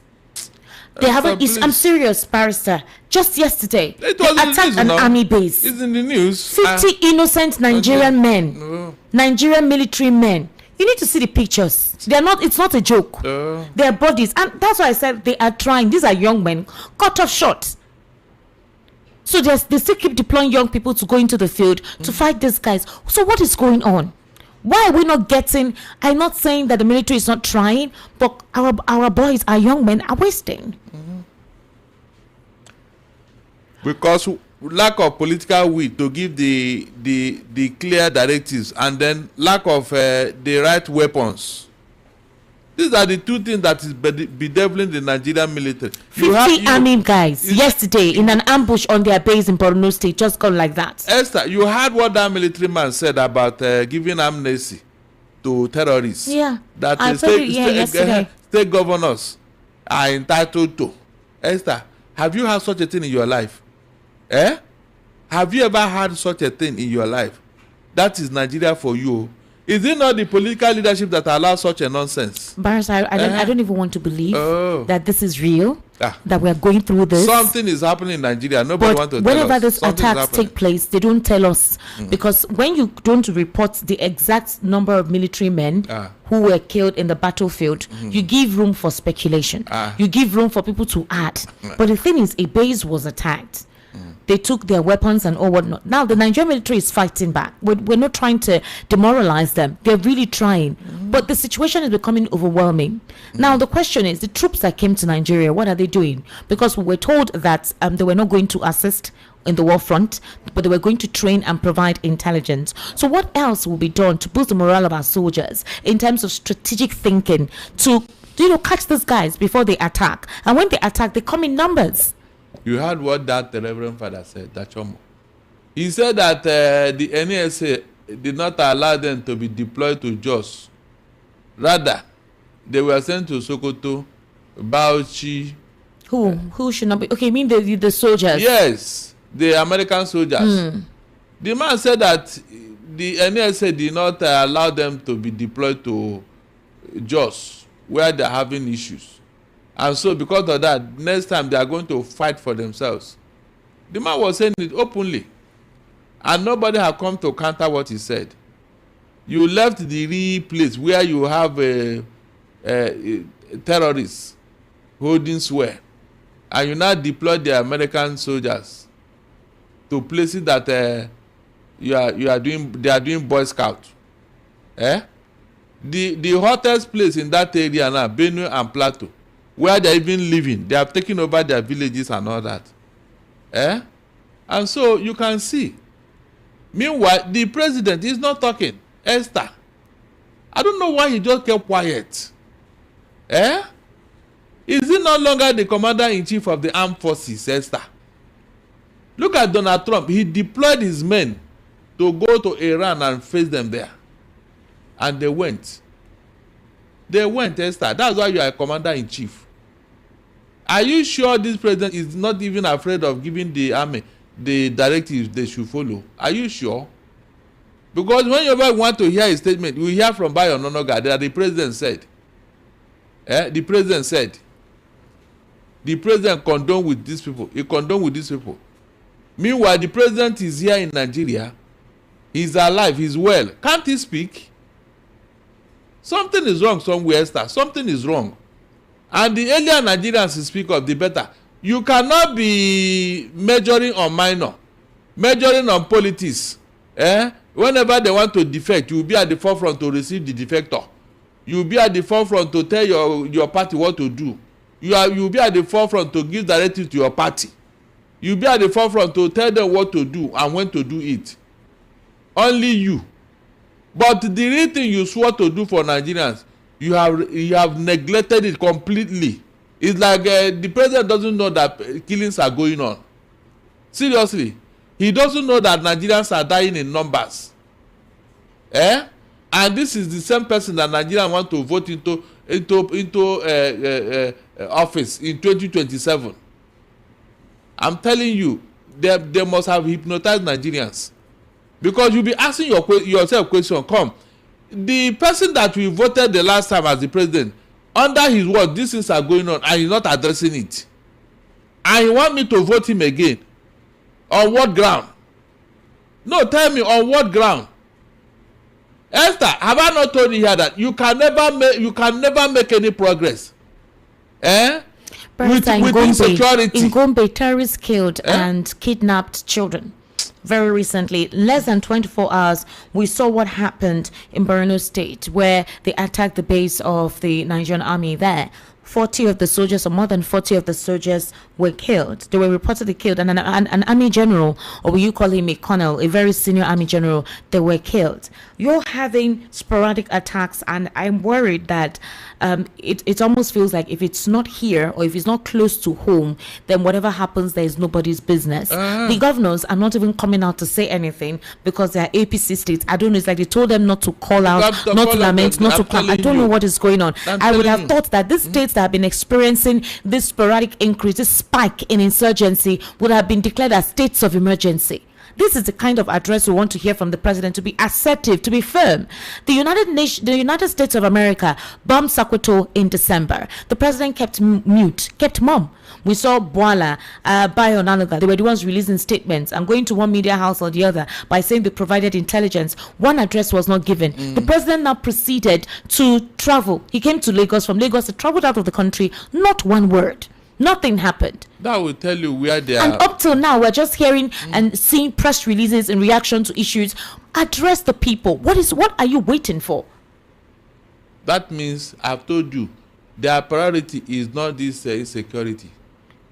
Speaker 11: They haven't. I'm serious, Barrister. Just yesterday, they attacked an army base.
Speaker 12: It's in the news.
Speaker 11: 50 innocent Nigerian men, Nigerian military men. You need to see the pictures. They are not. It's not a joke. Their bodies, and that's why I said they are trying. These are young men, cut off short. So they still keep deploying young people to go into the field to fight these guys. So what is going on? Why are we not getting? I'm not saying that the military is not trying, but our boys, our young men, are wasting.
Speaker 12: Because lack of political will to give the clear directives, and then lack of the right weapons. These are the two things that is bedeviling the Nigerian military.
Speaker 11: 50 army guys yesterday in an ambush on their base in Borno State, just gone like that.
Speaker 12: Esther, you heard what that military man said about giving amnesty to terrorists.
Speaker 11: Yeah,
Speaker 12: that
Speaker 11: yesterday.
Speaker 12: State governors are entitled to. Esther, have you had such a thing in your life? Have you ever had such a thing in your life? That is Nigeria for you. Is it not the political leadership that allows such a nonsense?
Speaker 11: Barris, I don't even want to believe that this is real, that we are going through this.
Speaker 12: Something is happening in Nigeria. Nobody wants to tell us.
Speaker 11: Whenever these attacks take place, they don't tell us. Because when you don't report the exact number of military men who were killed in the battlefield, you give room for speculation. You give room for people to add. But the thing is, a base was attacked. They took their weapons and all whatnot. Now the Nigerian military is fighting back. We're not trying to demoralize them. They're really trying. But the situation is becoming overwhelming. Now the question is, the troops that came to Nigeria, what are they doing? Because we were told that they were not going to assist in the war front, but they were going to train and provide intelligence. So what else will be done to boost the morale of our soldiers in terms of strategic thinking to, catch these guys before they attack? And when they attack, they come in numbers.
Speaker 12: You heard what that Reverend Father said, that Chomo. He said that the NSA did not allow them to be deployed to Jos. Rather, they were sent to Sokoto, Bauchi.
Speaker 11: Who should not be? Okay, you mean the soldiers?
Speaker 12: Yes, the American soldiers. The man said that the NSA did not allow them to be deployed to Jos, where they're having issues. And so because of that, next time they are going to fight for themselves. The man was saying it openly. And nobody had come to counter what he said. You left the real place where you have terrorists holding swear. And you now deploy the American soldiers to places that they are doing Boy Scout. The hottest place in that area now, Benue and Plateau, where they're even living, they have taken over their villages and all that. And so you can see. Meanwhile, the president is not talking. Esther, I don't know why he just kept quiet. Is he no longer the commander-in-chief of the armed forces, Esther? Look at Donald Trump. He deployed his men to go to Iran and face them there. And they went. They went, Esther. That's why you are a commander-in-chief. Are you sure this president is not even afraid of giving the army the directives they should follow? Are you sure? Because whenever you want to hear a statement, we hear from Bayo Nonoga that the president said. The president said. The president condoned with these people. He condoned with these people. Meanwhile, the president is here in Nigeria. He's alive. He's well. Can't he speak? Something is wrong somewhere, Esther. Something is wrong. And the earlier Nigerians speak of, the better. You cannot be measuring on minor, measuring on politics. Whenever they want to defect, you will be at the forefront to receive the defector. You will be at the forefront to tell your party what to do. You will be at the forefront to give directives to your party. You will be at the forefront to tell them what to do and when to do it. Only you. But the real thing you swore to do for Nigerians, you have neglected it completely. It's like the president doesn't know that killings are going on. Seriously, he doesn't know that Nigerians are dying in numbers. And this is the same person that Nigerians want to vote into office in 2027. I'm telling you, they must have hypnotized Nigerians. Because you'll be asking yourself question. Come, the person that we voted the last time as the president, under his word, these things are going on, and he's not addressing it. And you want me to vote him again? On what ground? No, tell me on what ground? Esther, have I not told you here that you can never make any progress? With insecurity.
Speaker 11: In Gombe, terrorists killed and kidnapped children. Very recently, less than 24 hours, we saw what happened in Borno State, where they attacked the base of the Nigerian army there. 40 of the soldiers, or more than 40 of the soldiers, were killed. They were reportedly killed, and an army general, or will you call him a colonel, a very senior army general, they were killed. You're having sporadic attacks, and I'm worried that it almost feels like if it's not here, or if it's not close to home, then whatever happens there is nobody's business. The governors are not even coming out to say anything because they are APC states. I don't know, it's like they told them not to call out, not to lament, not to clap. I don't know what is going on. I would have thought that these states that have been experiencing this sporadic increase, this spike in insurgency, would have been declared as states of emergency. This is the kind of address we want to hear from the president, to be assertive, to be firm. The United States of America bombed Sokoto in December. The president kept mute, kept mum. We saw Bwala, Bayo Nanoga. They were the ones releasing statements and going to one media house or the other by saying they provided intelligence. One address was not given. The president now proceeded to travel. He came to Lagos. From Lagos, he traveled out of the country. Not one word. Nothing happened.
Speaker 12: That will tell you where they are.
Speaker 11: And up till now, we're just hearing and seeing press releases in reaction to issues. Address the people. What are you waiting for?
Speaker 12: That means, I've told you, their priority is not this insecurity.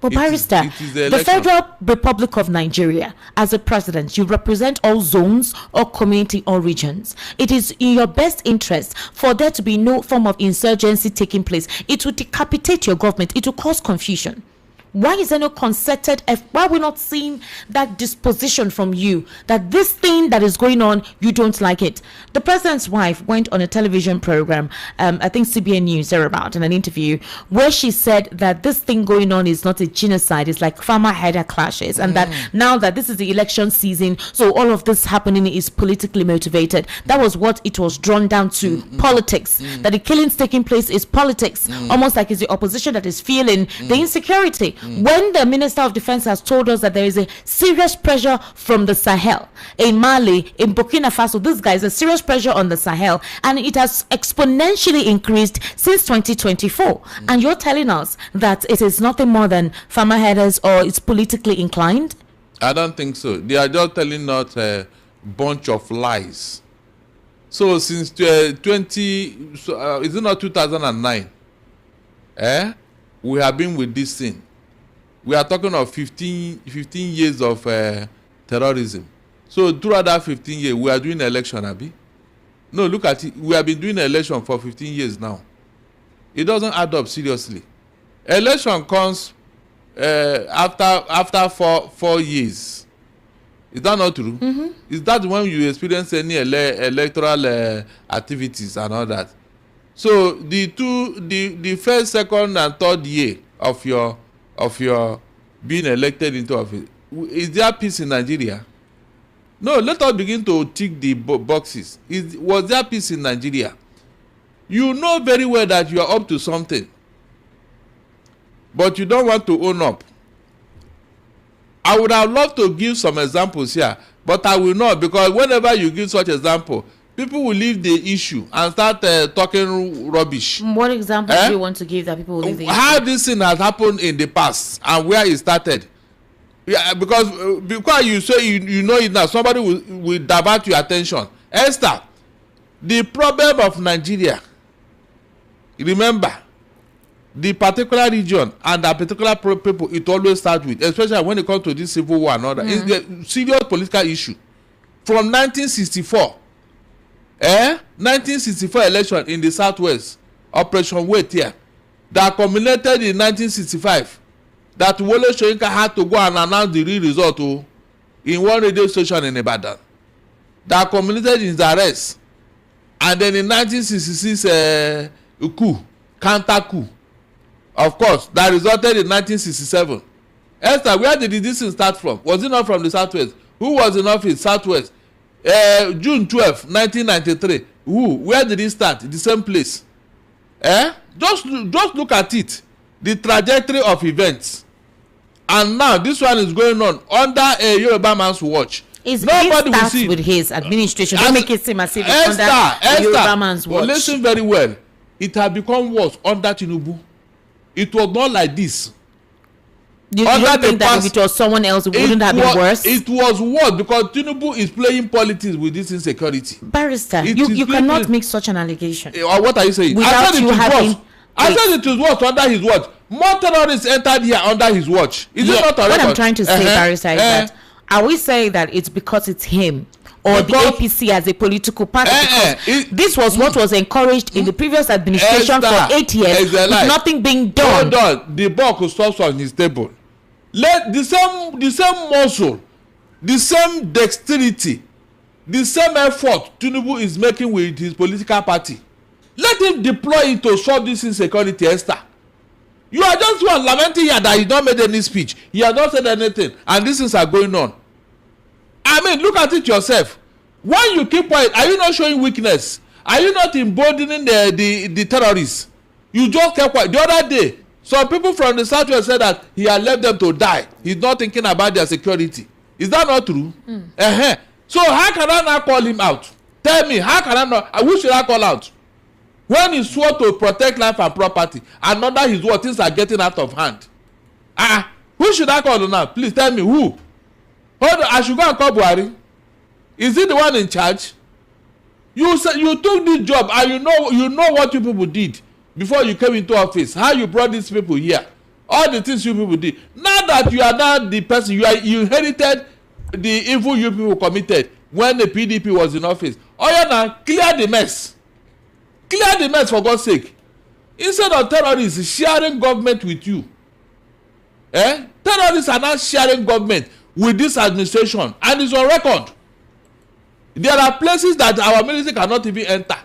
Speaker 11: But Barrister, the Federal Republic of Nigeria, as a president, you represent all zones, all community, all regions. It is in your best interest for there to be no form of insurgency taking place. It will decapitate your government. It will cause confusion. Why is there no concerted effort? Why are we not seeing that disposition from you, that this thing that is going on, you don't like it? The president's wife went on a television program, I think CBN News thereabout, in an interview, where she said that this thing going on is not a genocide, it's like farmer-herder clashes, and that now that this is the election season, so all of this happening is politically motivated. That was what it was drawn down to, politics. That the killings taking place is politics, almost like it's the opposition that is feeling the insecurity. When the Minister of Defense has told us that there is a serious pressure from the Sahel, in Mali, in Burkina Faso, this guy is a serious pressure on the Sahel, and it has exponentially increased since 2024. And you're telling us that it is nothing more than farmer herders, or it's politically inclined?
Speaker 12: I don't think so. They are just telling us a bunch of lies. So since is it not 2009? We have been with this thing. We are talking of 15 years of terrorism. So throughout that 15 years, we are doing election, Abi. No, look at it. We have been doing election for 15 years now. It doesn't add up seriously. Election comes after 4 years. Is that not true? Is that when you experience any electoral activities and all that? So the first, second, and third year of your being elected into office, is there peace in Nigeria? No, let us begin to tick the boxes. Was there peace in Nigeria? You know very well that you are up to something, but you don't want to own up. I would have loved to give some examples here, but I will not, because whenever you give such example, people will leave the issue and start talking rubbish.
Speaker 11: What example do you want to give that people will leave the issue?
Speaker 12: How this thing has happened in the past and where it started. Yeah, because you say you know it now, somebody will divert your attention. Esther, the problem of Nigeria, remember, the particular region and the particular people it always starts with, especially when it comes to this civil war and all that, it's a serious political issue. From 1964, 1964 election in the southwest, Operation Wait here, that culminated in 1965, that Wole Soyinka had to go and announce the real result in one radio station in Ibadan. That culminated in his arrest, and then in 1966 coup, counter coup, of course, that resulted in 1967. Esther, where did this thing start from? Was it not from the southwest? Who was in office? Southwest. June 12, 1993. Where did he start? The same place. Just look at it. The trajectory of events. And now this one is going on under a Yoruba man's watch.
Speaker 11: Nobody will see with his administration. Don't make it seem as if it's under the Yoruba man's watch.
Speaker 12: Listen very well. It has become worse under Tinubu. It was not like this.
Speaker 11: You don't think that if it was someone else, it wouldn't have been worse?
Speaker 12: It was worse because Tinubu is playing politics with this insecurity.
Speaker 11: Barrister, you cannot make such an allegation.
Speaker 12: What are you saying?
Speaker 11: Without you having...
Speaker 12: I said it was worse under his watch. More terrorists entered here under his watch. Is it not a record?
Speaker 11: What I'm trying to say, Barrister, is that are we saying that it's because it's him or the APC as a political party? This was what was encouraged in the previous administration for 8 years with nothing being done.
Speaker 12: Hold on. The ball could stop on his table. Let the same muscle, the same dexterity, the same effort Tinubu is making with his political party. Let him deploy it to solve this insecurity, Esther. You are just one lamenting here that he not made any speech. He has not said anything, and these things are going on. I mean, look at it yourself. When you keep quiet, are you not showing weakness? Are you not emboldening the terrorists? You just kept quiet. The other day, some people from the southwest said that he had left them to die. He's not thinking about their security. Is that not true? So how can I not call him out? Tell me, how can I not? Who should I call out? When he swore to protect life and property, and under his word, things are getting out of hand. Who should I call now? Please tell me who. Hold on, I should go and call Buhari. Is he the one in charge? You took this job, and you know what you people did before you came into office. How you brought these people here. All the things you people did. Now that you are not the person, you inherited the evil you people committed when the PDP was in office. Now clear the mess. Clear the mess for God's sake. Instead of terrorists sharing government with you, terrorists are not sharing government with this administration, and it's on record. There are places that our military cannot even enter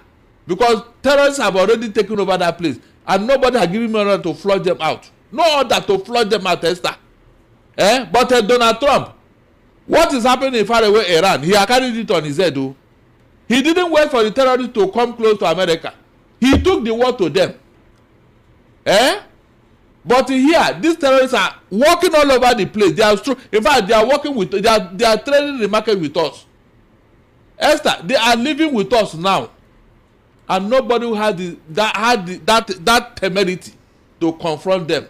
Speaker 12: because terrorists have already taken over that place, and nobody has given me order to flush them out. No order to flush them out, Esther. But Donald Trump, what is happening in faraway Iran? He has carried it on his head, though. He didn't wait for the terrorists to come close to America. He took the war to them. But here, these terrorists are walking all over the place. They are in fact, they are working with. They are trading the market with us. Esther, they are living with us now, and nobody who had that temerity to confront them.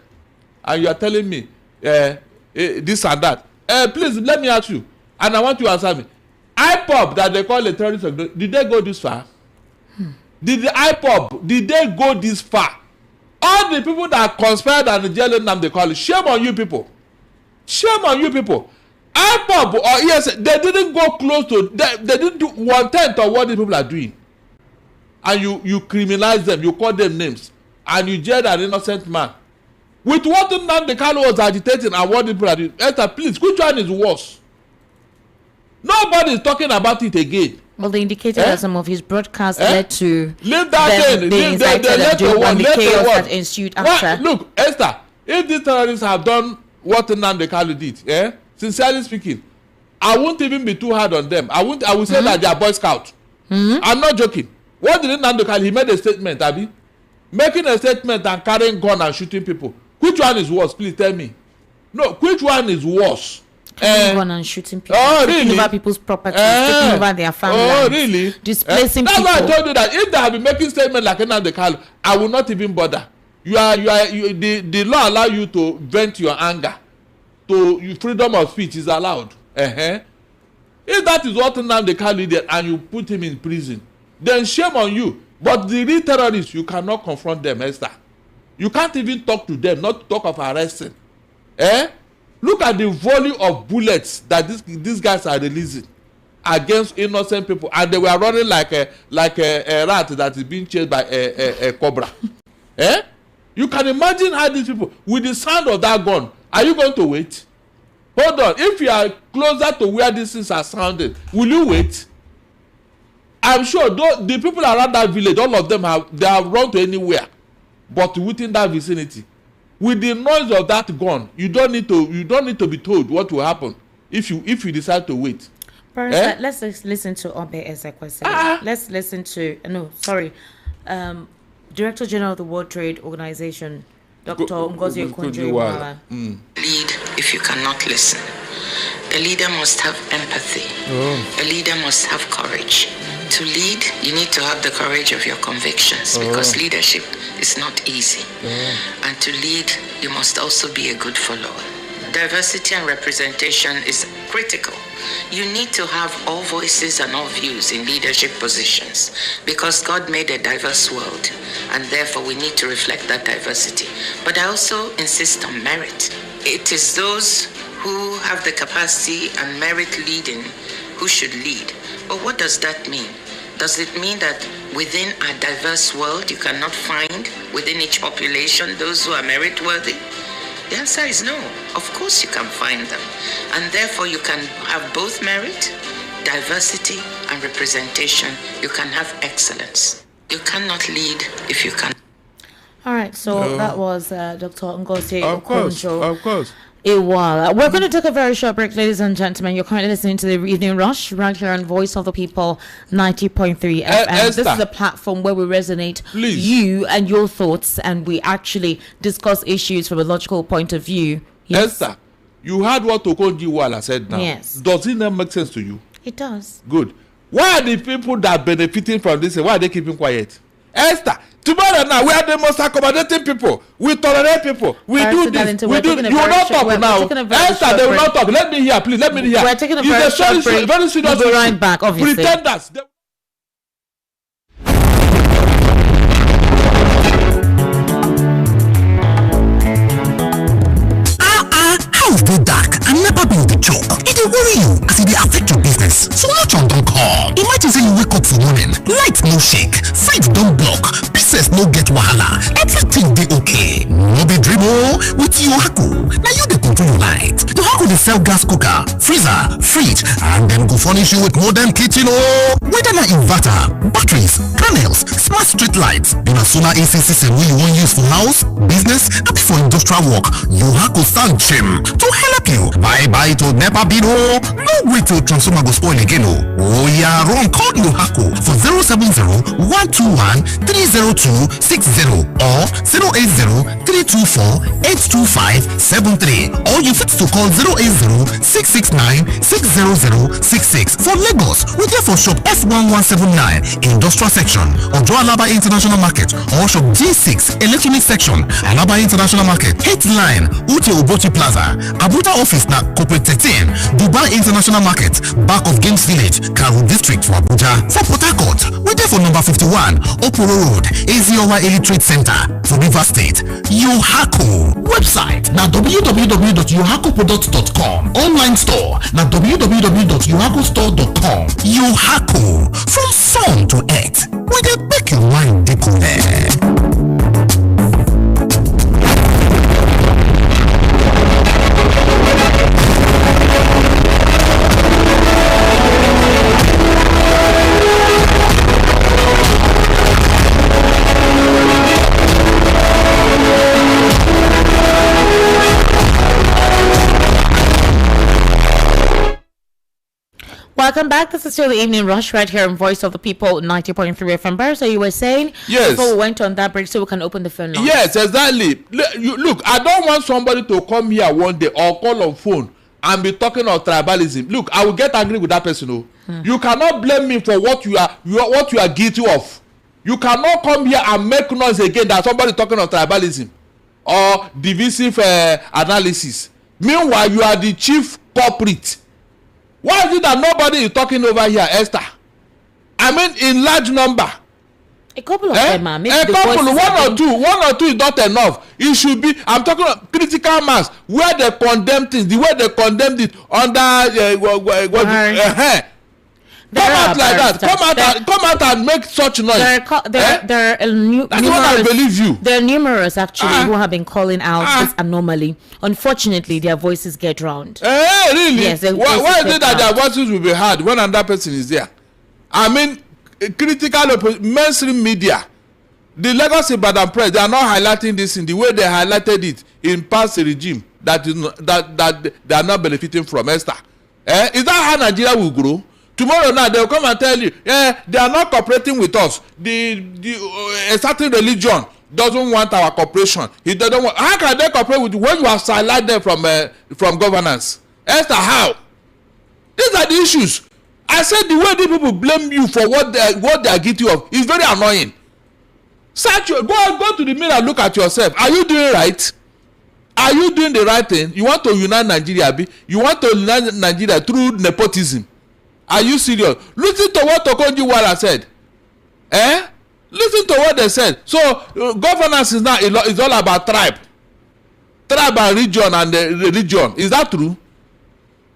Speaker 12: And you are telling me this and that. Please let me ask you, and I want you to answer me. IPOB that they call a terrorist organization, did they go this far? Did the IPOB, did they go this far? All the people that conspired and jailed them, they call it. Shame on you people. Shame on you people. IPOB or ESA, they didn't go close to, they didn't do 1/10 of what these people are doing. And you criminalize them, you call them names, and you jail an innocent man. With what nnamdi was agitating and what people are doing. Esther, please, which one is worse? Nobody is talking about it again.
Speaker 11: Well, they indicated that some of his broadcasts led to
Speaker 12: leave that
Speaker 11: them being cited as doing and the chaos that ensued after.
Speaker 12: Look, Esther, if these terrorists have done what nnamdi did, sincerely speaking, I won't even be too hard on them. I will say that they are Boy Scouts. I'm not joking. What did nnamdi? He made a statement, Abi. Making a statement and carrying gun and shooting people. Which one is worse? Please tell me. No, which one is worse?
Speaker 11: Gun and shooting people, taking over people's property, taking over their families,
Speaker 12: really?
Speaker 11: Displacing
Speaker 12: That's
Speaker 11: people.
Speaker 12: That's why I told you that if they have been making statements like nnamdi, I will not even bother. The law allow you to vent your anger. Freedom of speech is allowed. If that is what nnamdi did and you put him in prison, then shame on you. But the real terrorists, you cannot confront them, Esther. You can't even talk to them, not to talk of arresting. Look at the volley of bullets that these guys are releasing against innocent people, and they were running like a rat that is being chased by a cobra. You can imagine how these people, with the sound of that gun, are you going to wait? Hold on. If you are closer to where these things are sounding, will you wait? I'm sure the people around that village, all of them they have run to anywhere, but within that vicinity. With the noise of that gun, you don't need to be told what will happen if you decide to wait.
Speaker 11: Let's listen to Obe Ezekwesili. Let's listen to Director General of the World Trade Organization, Dr. Ngozi Okonjo-Iweala.
Speaker 13: Lead if you cannot listen. A leader must have empathy. A leader must have courage. To lead, you need to have the courage of your convictions because leadership is not easy. And to lead, you must also be a good follower. Diversity and representation is critical. You need to have all voices and all views in leadership positions because God made a diverse world and therefore we need to reflect that diversity. But I also insist on merit. It is those who have the capacity and merit leading who should lead. But what does that mean? Does it mean that within a diverse world you cannot find within each population those who are merit-worthy? The answer is no. Of course you can find them. And therefore you can have both merit, diversity, and representation. You can have excellence. You cannot lead if you can.
Speaker 11: All right, so that was Dr. Ngozi Okonjo.
Speaker 12: Of course.
Speaker 11: Iweala. We're going to take a very short break, ladies and gentlemen. You're currently listening to the Evening Rush right here on Voice of the People 90.3 FM. This is a platform where we resonate you and your thoughts, and we actually discuss issues from a logical point of view. Yes.
Speaker 12: Esther, you heard what Okonjo-Iweala said now.
Speaker 11: Yes.
Speaker 12: Does it not make sense to you?
Speaker 11: It does.
Speaker 12: Good. Why are the people that are benefiting from this, why are they keeping quiet? Esther, tomorrow now, we are the most accommodating people. We tolerate people. We do this. We do. You will not talk now. Esther, they will not talk. Let me hear, please. Let me hear.
Speaker 11: We're taking a very short break.
Speaker 12: Very serious.
Speaker 11: We'll be right back, obviously.
Speaker 12: Pretenders.
Speaker 14: House dey dark and never be the choke. It dey worry you as it dey affect your business. So much on don come. Imagine say you wake up for morning, light no shake, fridge don block, business no get wahala, everything dey okay. No be dream o. With Yohaku, na you dey control your light. Yohaku dey sell gas cooker, freezer, fridge, and dem go furnish you with modern kitchen o. Whether na inverter, batteries, panels, smart street lights, na solar AC system wey you wan use for house, business, and for industrial work, Yohaku stand chim to help you. Bye to NEPA bill o. No wait till transformer go spoil again o. Oya run call Yohaku for 070-121-30260 or 080-324-82573, or you fit to call 080-669-60066. For Lagos, we dey for shop F1179 Industrial Section, Ojo Alaba International Market, or shop G6 Electronic Section, Alaba International Market, 8th line, Ute Obochi Plaza. Abuja office na Corporate 13, Dubai International Market, back of Games Village, Karu District for Abuja. For Port Harcourt, we dey for number 51, Oporo Road, Eziowa Elite Trade Center, for Rivers State. Yohaku website na www.yohakuproduct.com. Online store na www.yohakustore.com. Yohaku, from sun to earth, we dey make your mind dey connect.
Speaker 11: Welcome back. This is still the Evening Rush right here on Voice of the People 90.3 FM. Barry, so you were saying before we went on that break so we can open the phone lines.
Speaker 12: Yes, exactly. Look, I don't want somebody to come here one day or call on phone and be talking of tribalism. Look, I will get angry with that person. You cannot blame me for what you are guilty of. You cannot come here and make noise again that somebody talking of tribalism or divisive analysis. Meanwhile, you are the chief culprit. Why is it that nobody is talking over here, Esther? I mean, in large number.
Speaker 11: A couple of them, man.
Speaker 12: A couple, one or two is not enough. It should be. I'm talking about critical mass where they condemn things, the way they condemned it under come out like that. Come out and make such noise.
Speaker 11: There are numerous.
Speaker 12: That's what I believe you.
Speaker 11: There are numerous actually who have been calling out this anomaly. Unfortunately, their voices get drowned.
Speaker 12: Really?
Speaker 11: Yes.
Speaker 12: Why is it that their voices will be heard when another person is there? I mean, critical mainstream media, the Lagos Ibadan press, they are not highlighting this in the way they highlighted it in past regime. That they are not benefiting from, Esther. Is that how Nigeria will grow? Tomorrow now they'll come and tell you, they are not cooperating with us. A certain religion doesn't want our cooperation. It doesn't want. How can they cooperate with you when you have silenced them from governance? Esther, how? These are the issues. I said the way these people blame you for what they are guilty of is very annoying. Go to the mirror and look at yourself. Are you doing right? Are you doing the right thing? You want to unite Nigeria? You want to unite Nigeria through nepotism? Are you serious? Listen to what Okonjo-Iweala said. Listen to what they said. So governance is now is all about tribe and region and religion. Is that true?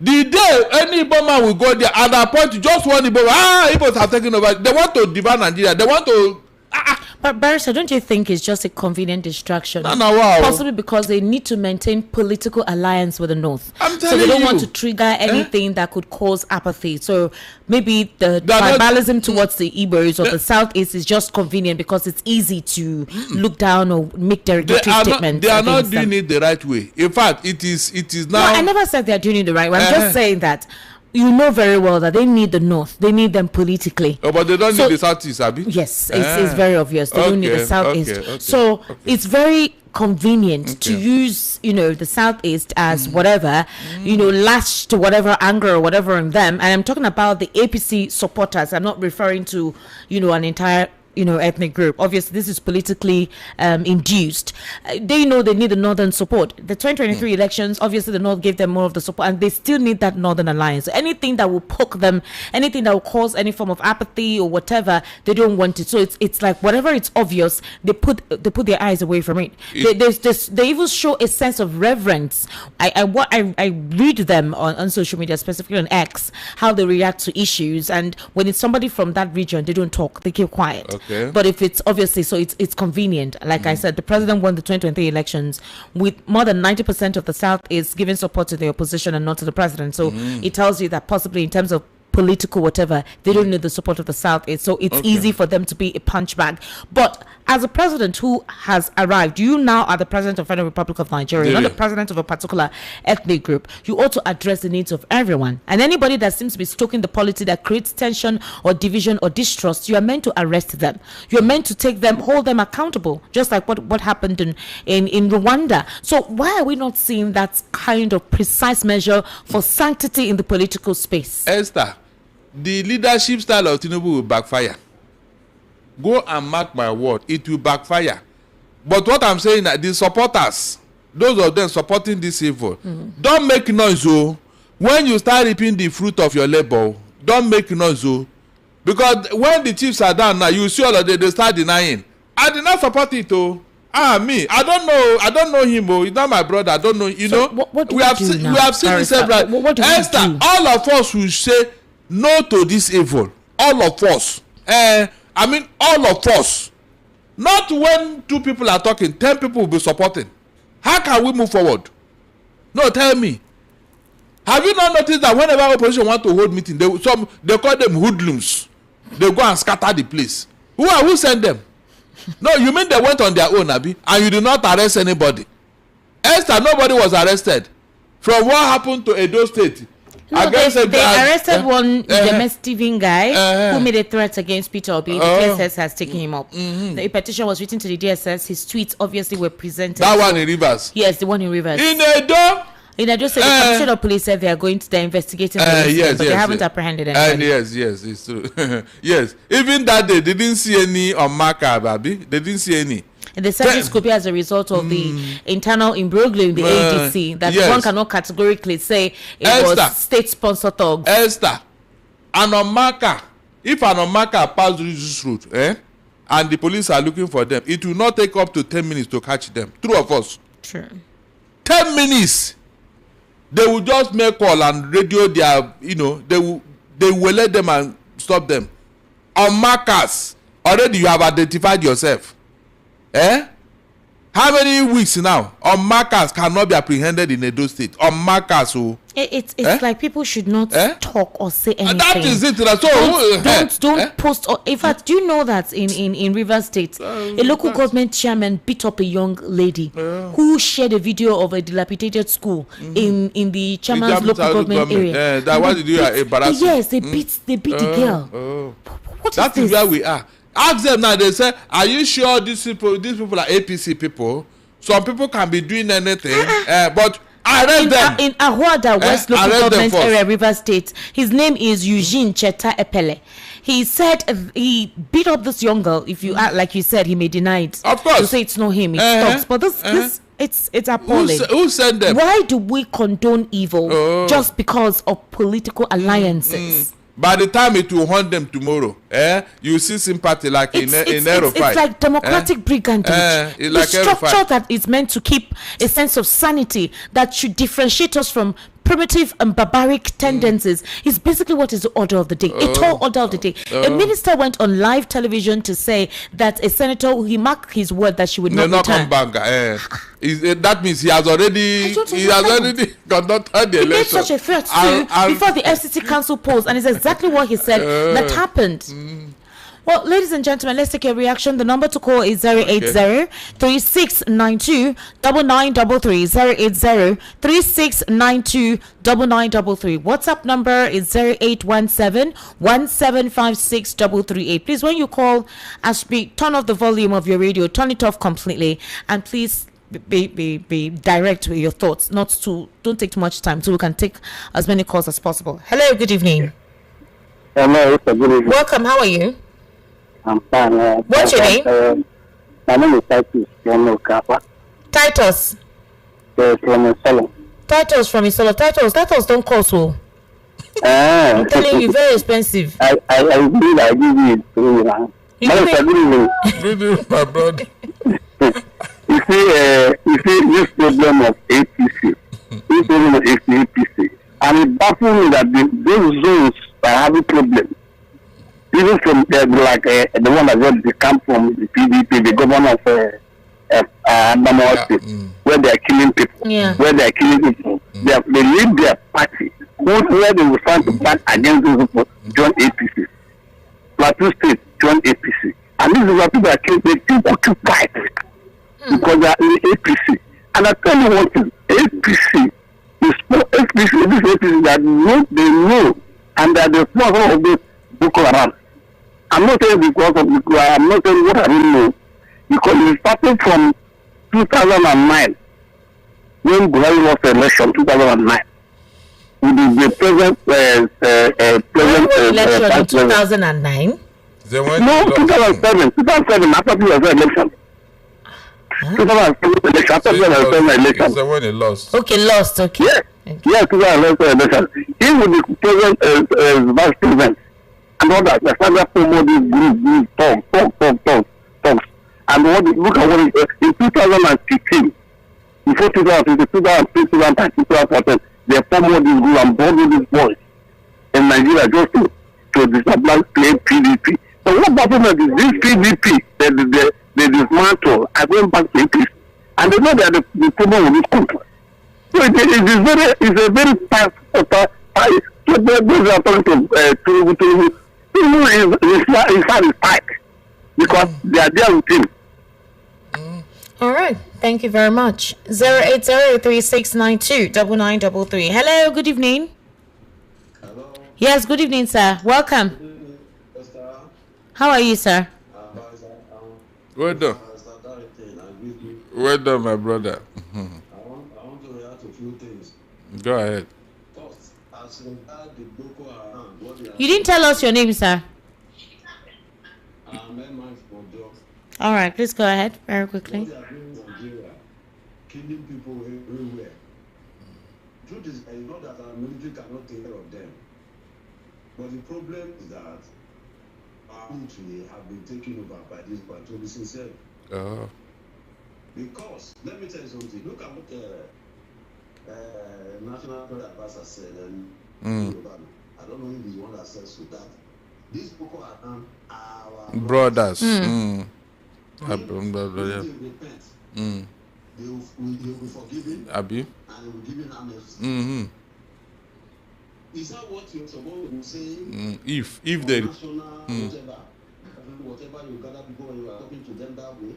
Speaker 12: The day any Igbo man will go there at that point, just one Igbo, Igbos have taken over. They want to divide Nigeria. They want to.
Speaker 11: But Barrister, don't you think it's just a convenient distraction?
Speaker 12: No, wow.
Speaker 11: Possibly because they need to maintain political alliance with the North. So they don't want to trigger anything that could cause apathy. So maybe the tribalism towards the Igbos or the Southeast is just convenient because it's easy to look down or make derogatory statements.
Speaker 12: They are not doing it the right way. In fact, it is now.
Speaker 11: No, I never said they are doing it the right way. I'm just saying that. You know very well that they need the North. They need them politically.
Speaker 12: Oh, but they don't need the Southeast, Abi?
Speaker 11: Yes, it's very obvious. They don't need the Southeast. So it's very convenient to use, the Southeast as whatever, lash to whatever anger or whatever in them. And I'm talking about the APC supporters. I'm not referring to, an entire ethnic group. Obviously, this is politically induced. They know they need the Northern support. The 2023 elections, obviously, the North gave them more of the support, and they still need that Northern alliance. So anything that will poke them, anything that will cause any form of apathy or whatever, they don't want it. So it's like whatever it's obvious, they put their eyes away from it. They even show a sense of reverence. I read them on social media, specifically on X, how they react to issues, and when it's somebody from that region, they don't talk, they keep quiet. Okay. But if it's obviously, so it's convenient. Like I said, the president won the 2023 elections with more than 90% of the South is giving support to the opposition and not to the president. So it tells you that possibly in terms of political whatever, they don't need the support of the South. So it's easy for them to be a punch bag. But as a president who has arrived, you now are the president of the Federal Republic of Nigeria, not the president of a particular ethnic group. You ought to address the needs of everyone. And anybody that seems to be stoking the polity that creates tension or division or distrust, you are meant to arrest them. You're meant to take them, hold them accountable, just like what happened in Rwanda. So why are we not seeing that kind of precise measure for sanctity in the political space?
Speaker 12: Esther, the leadership style of Tinubu will backfire. Go and mark my word, it will backfire. But what I'm saying that the supporters, those of them supporting this evil, don't make noise. When you start reaping the fruit of your labor, don't make noise. Because when the chiefs are down now, you see all of them, they start denying. I did not support it. Me, I don't know him. He's not my brother. I don't know. We have seen this several. Esther, all of us will say no to this evil. All of us. All of us. Not when 2 people are talking, 10 people will be supporting. How can we move forward? No, tell me. Have you not noticed that whenever opposition want to hold meeting, they call them hoodlums. They go and scatter the place. Who sent them? No, you mean they went on their own, Abi, and you did not arrest anybody? Esther, nobody was arrested. From what happened to Edo State.
Speaker 11: No, they arrested one Steven guy who made a threat against Peter Obi. The DSS has taken him up. The petition was written to the DSS. His tweets obviously were presented.
Speaker 12: That one in Rivers?
Speaker 11: Yes, the one in Rivers.
Speaker 12: In Edo?
Speaker 11: In Edo State, the Commissioner of Police said they're investigating but they haven't apprehended anybody.
Speaker 12: Yes, it's true. Yes. Even that day, they didn't see any on Marker, Babi. They didn't see any.
Speaker 11: And they said this could be as a result of the internal imbroglio in the ADC, that one cannot categorically say it was state-sponsored thugs.
Speaker 12: Esther, an on-marker, if an on-marker passed this route, and the police are looking for them, it will not take up to 10 minutes to catch them. True or false?
Speaker 11: True.
Speaker 12: 10 minutes. They will just make call and radio their, they will let them and stop them. On markers, already you have identified yourself. How many weeks now? On markers cannot be apprehended in Edo State. On markers,
Speaker 11: It's like people should not talk or say anything.
Speaker 12: That is it. So
Speaker 11: don't post. Or, in fact, do you know that in Rivers State, a local government chairman beat up a young lady who shared a video of a dilapidated school in the chairman's local government area.
Speaker 12: That was embarrassing.
Speaker 11: Yes, they beat the girl. What
Speaker 12: that is where we are. Ask them now. They say, "Are you sure these people are APC people? Some people can be doing anything, but."
Speaker 11: In Ahuada West local government area, River State, his name is Eugene Cheta Epele. He said he beat up this young girl. If you act like you said, he may deny it.
Speaker 12: Of course,
Speaker 11: to say it's not him. It stops. But this it's appalling.
Speaker 12: Who sent them?
Speaker 11: Why do we condone evil just because of political alliances?
Speaker 12: By the time it will haunt them tomorrow, you see sympathy like in Aerofy.
Speaker 11: It's like democratic brigandage.
Speaker 12: It's like
Speaker 11: the structure that is meant to keep a sense of sanity that should differentiate us from primitive and barbaric tendencies is basically what is the order of the day. A tall order of the day. A minister went on live television to say that a senator, he marked his word that she would not return.
Speaker 12: Come back. That means he has already conducted the election.
Speaker 11: He made such a threat too before the FCC council polls, and it's exactly what he said that happened. Well, ladies and gentlemen, let's take a reaction. The number to call is 080-3692-9933. 080-3692-9933. WhatsApp number is 0817-1756-338. Please, when you call, turn off the volume of your radio, turn it off completely, and please be direct with your thoughts. Don't take too much time, so we can take as many calls as possible. Hello, good evening.
Speaker 15: Hello, good evening.
Speaker 11: Welcome. How are you?
Speaker 15: I'm fine.
Speaker 11: What's your name?
Speaker 15: My name is Titus from Okapa.
Speaker 11: Titus?
Speaker 15: From Isolo.
Speaker 11: Titus from Isolo. Titus don't cost so. I'm telling you, very expensive.
Speaker 15: I give it to you now.
Speaker 12: Good evening, my brother.
Speaker 15: You see this problem of APC. This problem of APC. And it baffles me that those zones are having problems. Even from the one that got the camp from the PDP, the governor of Adamawa State, where they are killing people.
Speaker 11: Yeah.
Speaker 15: Where they are killing people. They lead their party. Where they will stand to fight against those people, join APC. Plateau State, join APC. And this is what people are killing. They keep occupied because they are in APC. And I tell you one thing, APC is this APC that they know, and that they follow of this Boko Haram. I'm not saying because of I'm not saying what I don't know. Because it started from 2009, when Buhari lost the election, 2009. With the present
Speaker 11: election in 2009?
Speaker 15: No, 2007. 2007, after the election. 2007 election, after the election.
Speaker 12: So when he lost.
Speaker 11: Okay, lost, okay.
Speaker 15: Yeah, 2011 election. He was the present vice president. And all that, the father promoted this group, talks. And look at what in 2015, before 2015, 2014, they promoted this group and brought these boys in Nigeria just to disable PDP. So what happened is this PDP, they dismantle and went back to APC. And they know that the problem with this country. So it's a very fast. So those are talking to is satisfied because they are there with him.
Speaker 11: All right. Thank you very much. 080-3692-9933. Hello. Good evening.
Speaker 16: Hello.
Speaker 11: Yes. Good evening, sir. Welcome. How are you, sir?
Speaker 12: Well done. Well done, my brother.
Speaker 16: I want to react to a few things.
Speaker 12: Go ahead.
Speaker 16: First, as regards the Boko Haram,
Speaker 11: You didn't tell us your name, sir. All right, please go ahead very quickly.
Speaker 16: What they are doing in Nigeria, killing people everywhere. Truth is, I know that our military cannot take care of them. But the problem is that our military have been taken over by this one, to be sincere. Because, let me tell you something, look at what National Prayer Pastor said, and I don't know if he's one that says to that. These Boko Haram are our
Speaker 12: brothers.
Speaker 16: Repent. They will be forgiven.
Speaker 12: Abi.
Speaker 16: And they will give you amnesty.
Speaker 12: Mm-hmm.
Speaker 16: Is that what you're supposed to say?
Speaker 12: If they
Speaker 16: national whatever you gather people when you are talking to them that way.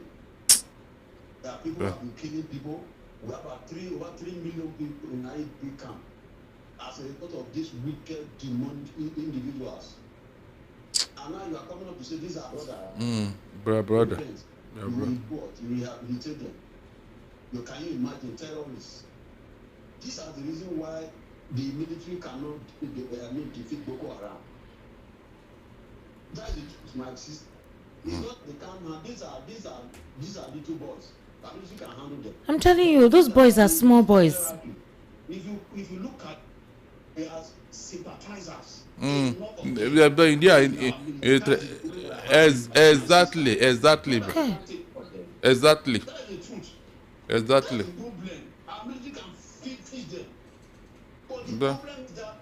Speaker 16: There are people who have been killing people. We have over 3 million people in IEP camp as a result of these wicked, demonic individuals. And now you are coming up to say these are
Speaker 12: brother.
Speaker 16: You report, you rehabilitate them. Can you imagine terrorists? These are the reason why the military cannot defeat Boko Haram. That is my sister. It's not the camp. These are little boys. The military can handle them.
Speaker 11: I'm telling you, those boys are small boys.
Speaker 16: If you look at they are sympathizers.
Speaker 12: Exactly.
Speaker 11: Okay.
Speaker 12: Exactly.
Speaker 16: That is the truth.
Speaker 12: Exactly.
Speaker 16: That's the problem. Our military can fix them. But the problem is that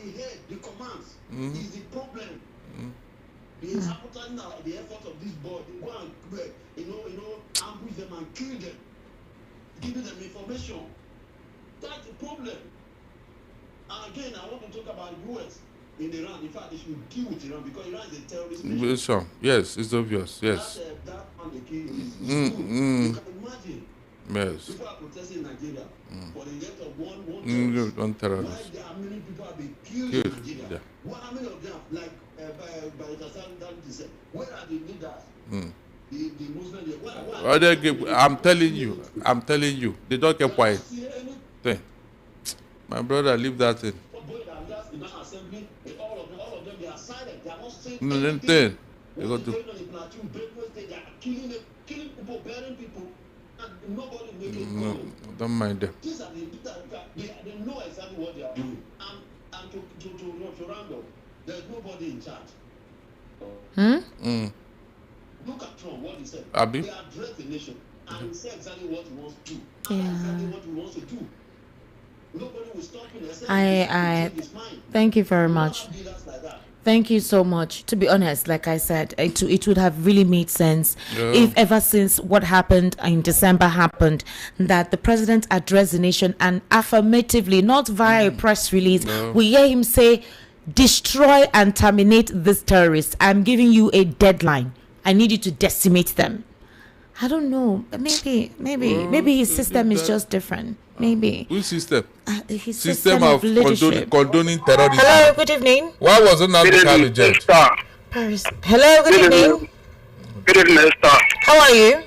Speaker 16: the head, the commands, is the problem. They are sabotaging the effort of this board. They go and ambush them and kill them, giving them information. That's the problem. And again, I want to talk about US in Iran. In fact, they should deal with Iran because Iran is a terrorist nation.
Speaker 12: Sure. Yes, it's obvious. Yes.
Speaker 16: That man they kill is good. You can imagine.
Speaker 12: Yes.
Speaker 16: People are protesting in Nigeria for the death of one terrorist.
Speaker 12: terrorist.
Speaker 16: Why how many people have been killed in Nigeria? Yeah. How many of them, like by the said, where are the leaders? The Muslims.
Speaker 12: I'm telling you, they don't get quiet. My brother, leave that thing.
Speaker 16: All of them, they are silent. They are not saying
Speaker 12: anything.
Speaker 16: They go to they are killing people, burying people, and nobody making comment.
Speaker 12: Don't mind them.
Speaker 16: These are they know exactly what they are doing. And to round up, there's nobody in charge. Look at Trump, what he said.
Speaker 12: Abi?
Speaker 16: They address the nation and he said exactly what he wants to do.
Speaker 11: Yeah.
Speaker 16: Exactly what he wants to do. Nobody will stop him.
Speaker 11: I thank you very much. Thank you so much. To be honest, like I said, it would have really made sense if ever since what happened in December happened, that the president addressed the nation and affirmatively, not via a press release, we hear him say, destroy and terminate these terrorists. I'm giving you a deadline. I need you to decimate them. I don't know. Maybe his system is just different. Maybe.
Speaker 12: Which system?
Speaker 11: His
Speaker 12: system of condoning terrorism.
Speaker 11: Hello, good evening.
Speaker 12: Why was it not the judge?
Speaker 11: Paris. Hello, good evening.
Speaker 15: Good evening, sir.
Speaker 11: How are you?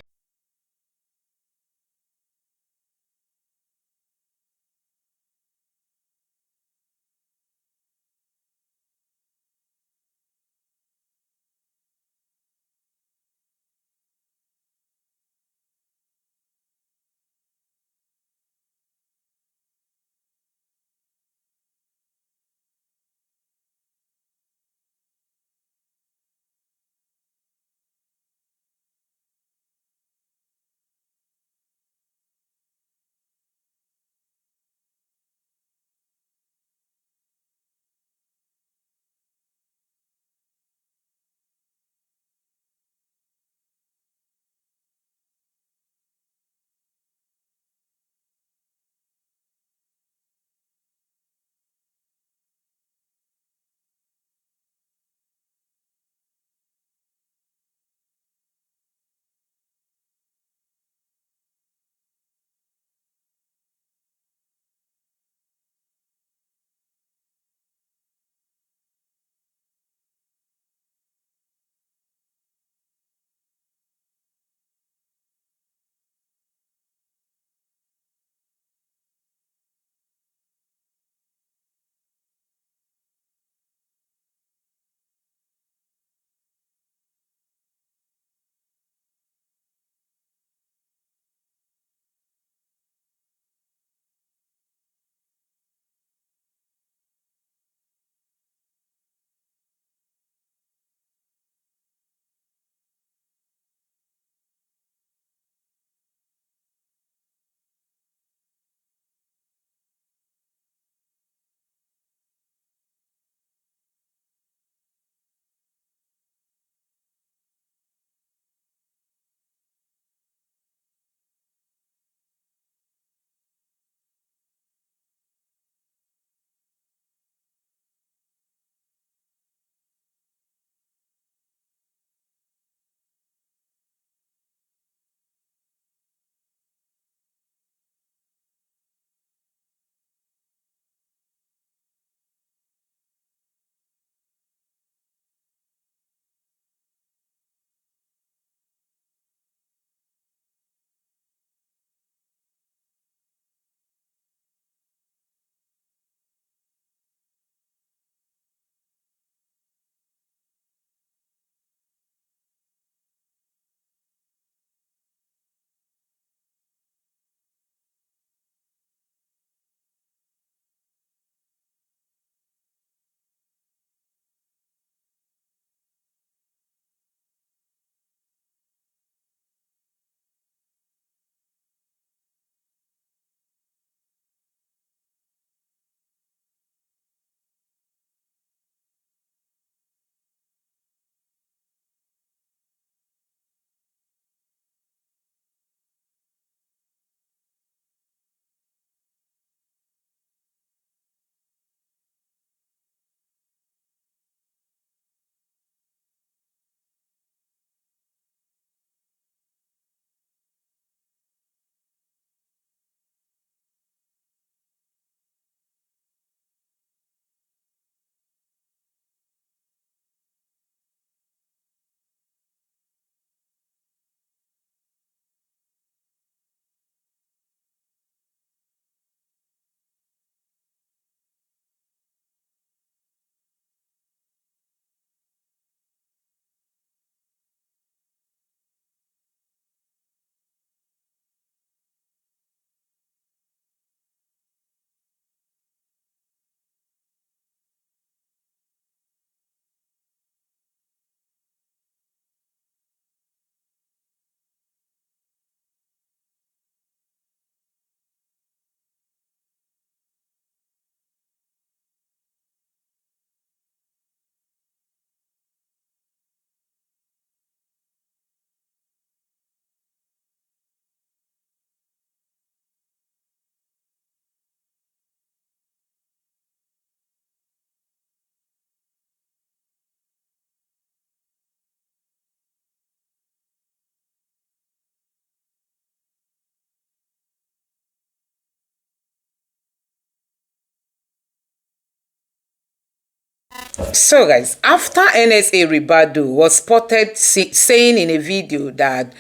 Speaker 1: So guys, after NSA Ribadu was spotted saying in a video that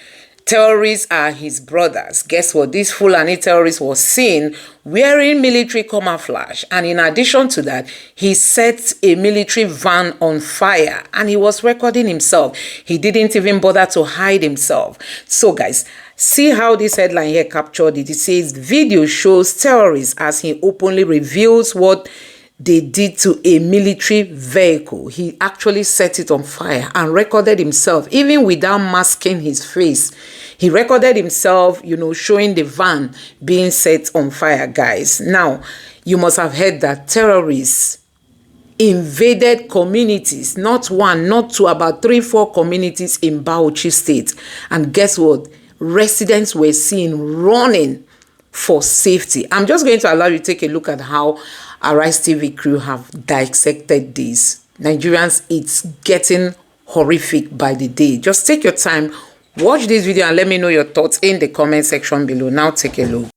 Speaker 1: terrorists are his brothers, guess what? This Fulani terrorist was seen wearing military camouflage, and in addition to that, he set a military van on fire and he was recording himself. He didn't even bother to hide himself. So guys, see how this headline here captured it. It says video shows terrorists as he openly reveals what they did to a military vehicle. He actually set it on fire and recorded himself, even without masking his face. He recorded himself, you know, showing the van being set on fire, guys. Now, you must have heard that terrorists invaded communities, not one, not two, about 3-4 communities in Bauchi State. And guess what? Residents were seen running for safety. I'm just going to allow you to take a look at how Arise TV crew have dissected this. Nigerians, it's getting horrific by the day. Just take your time, watch this video and let me know your thoughts in the comment section below. Now take a look.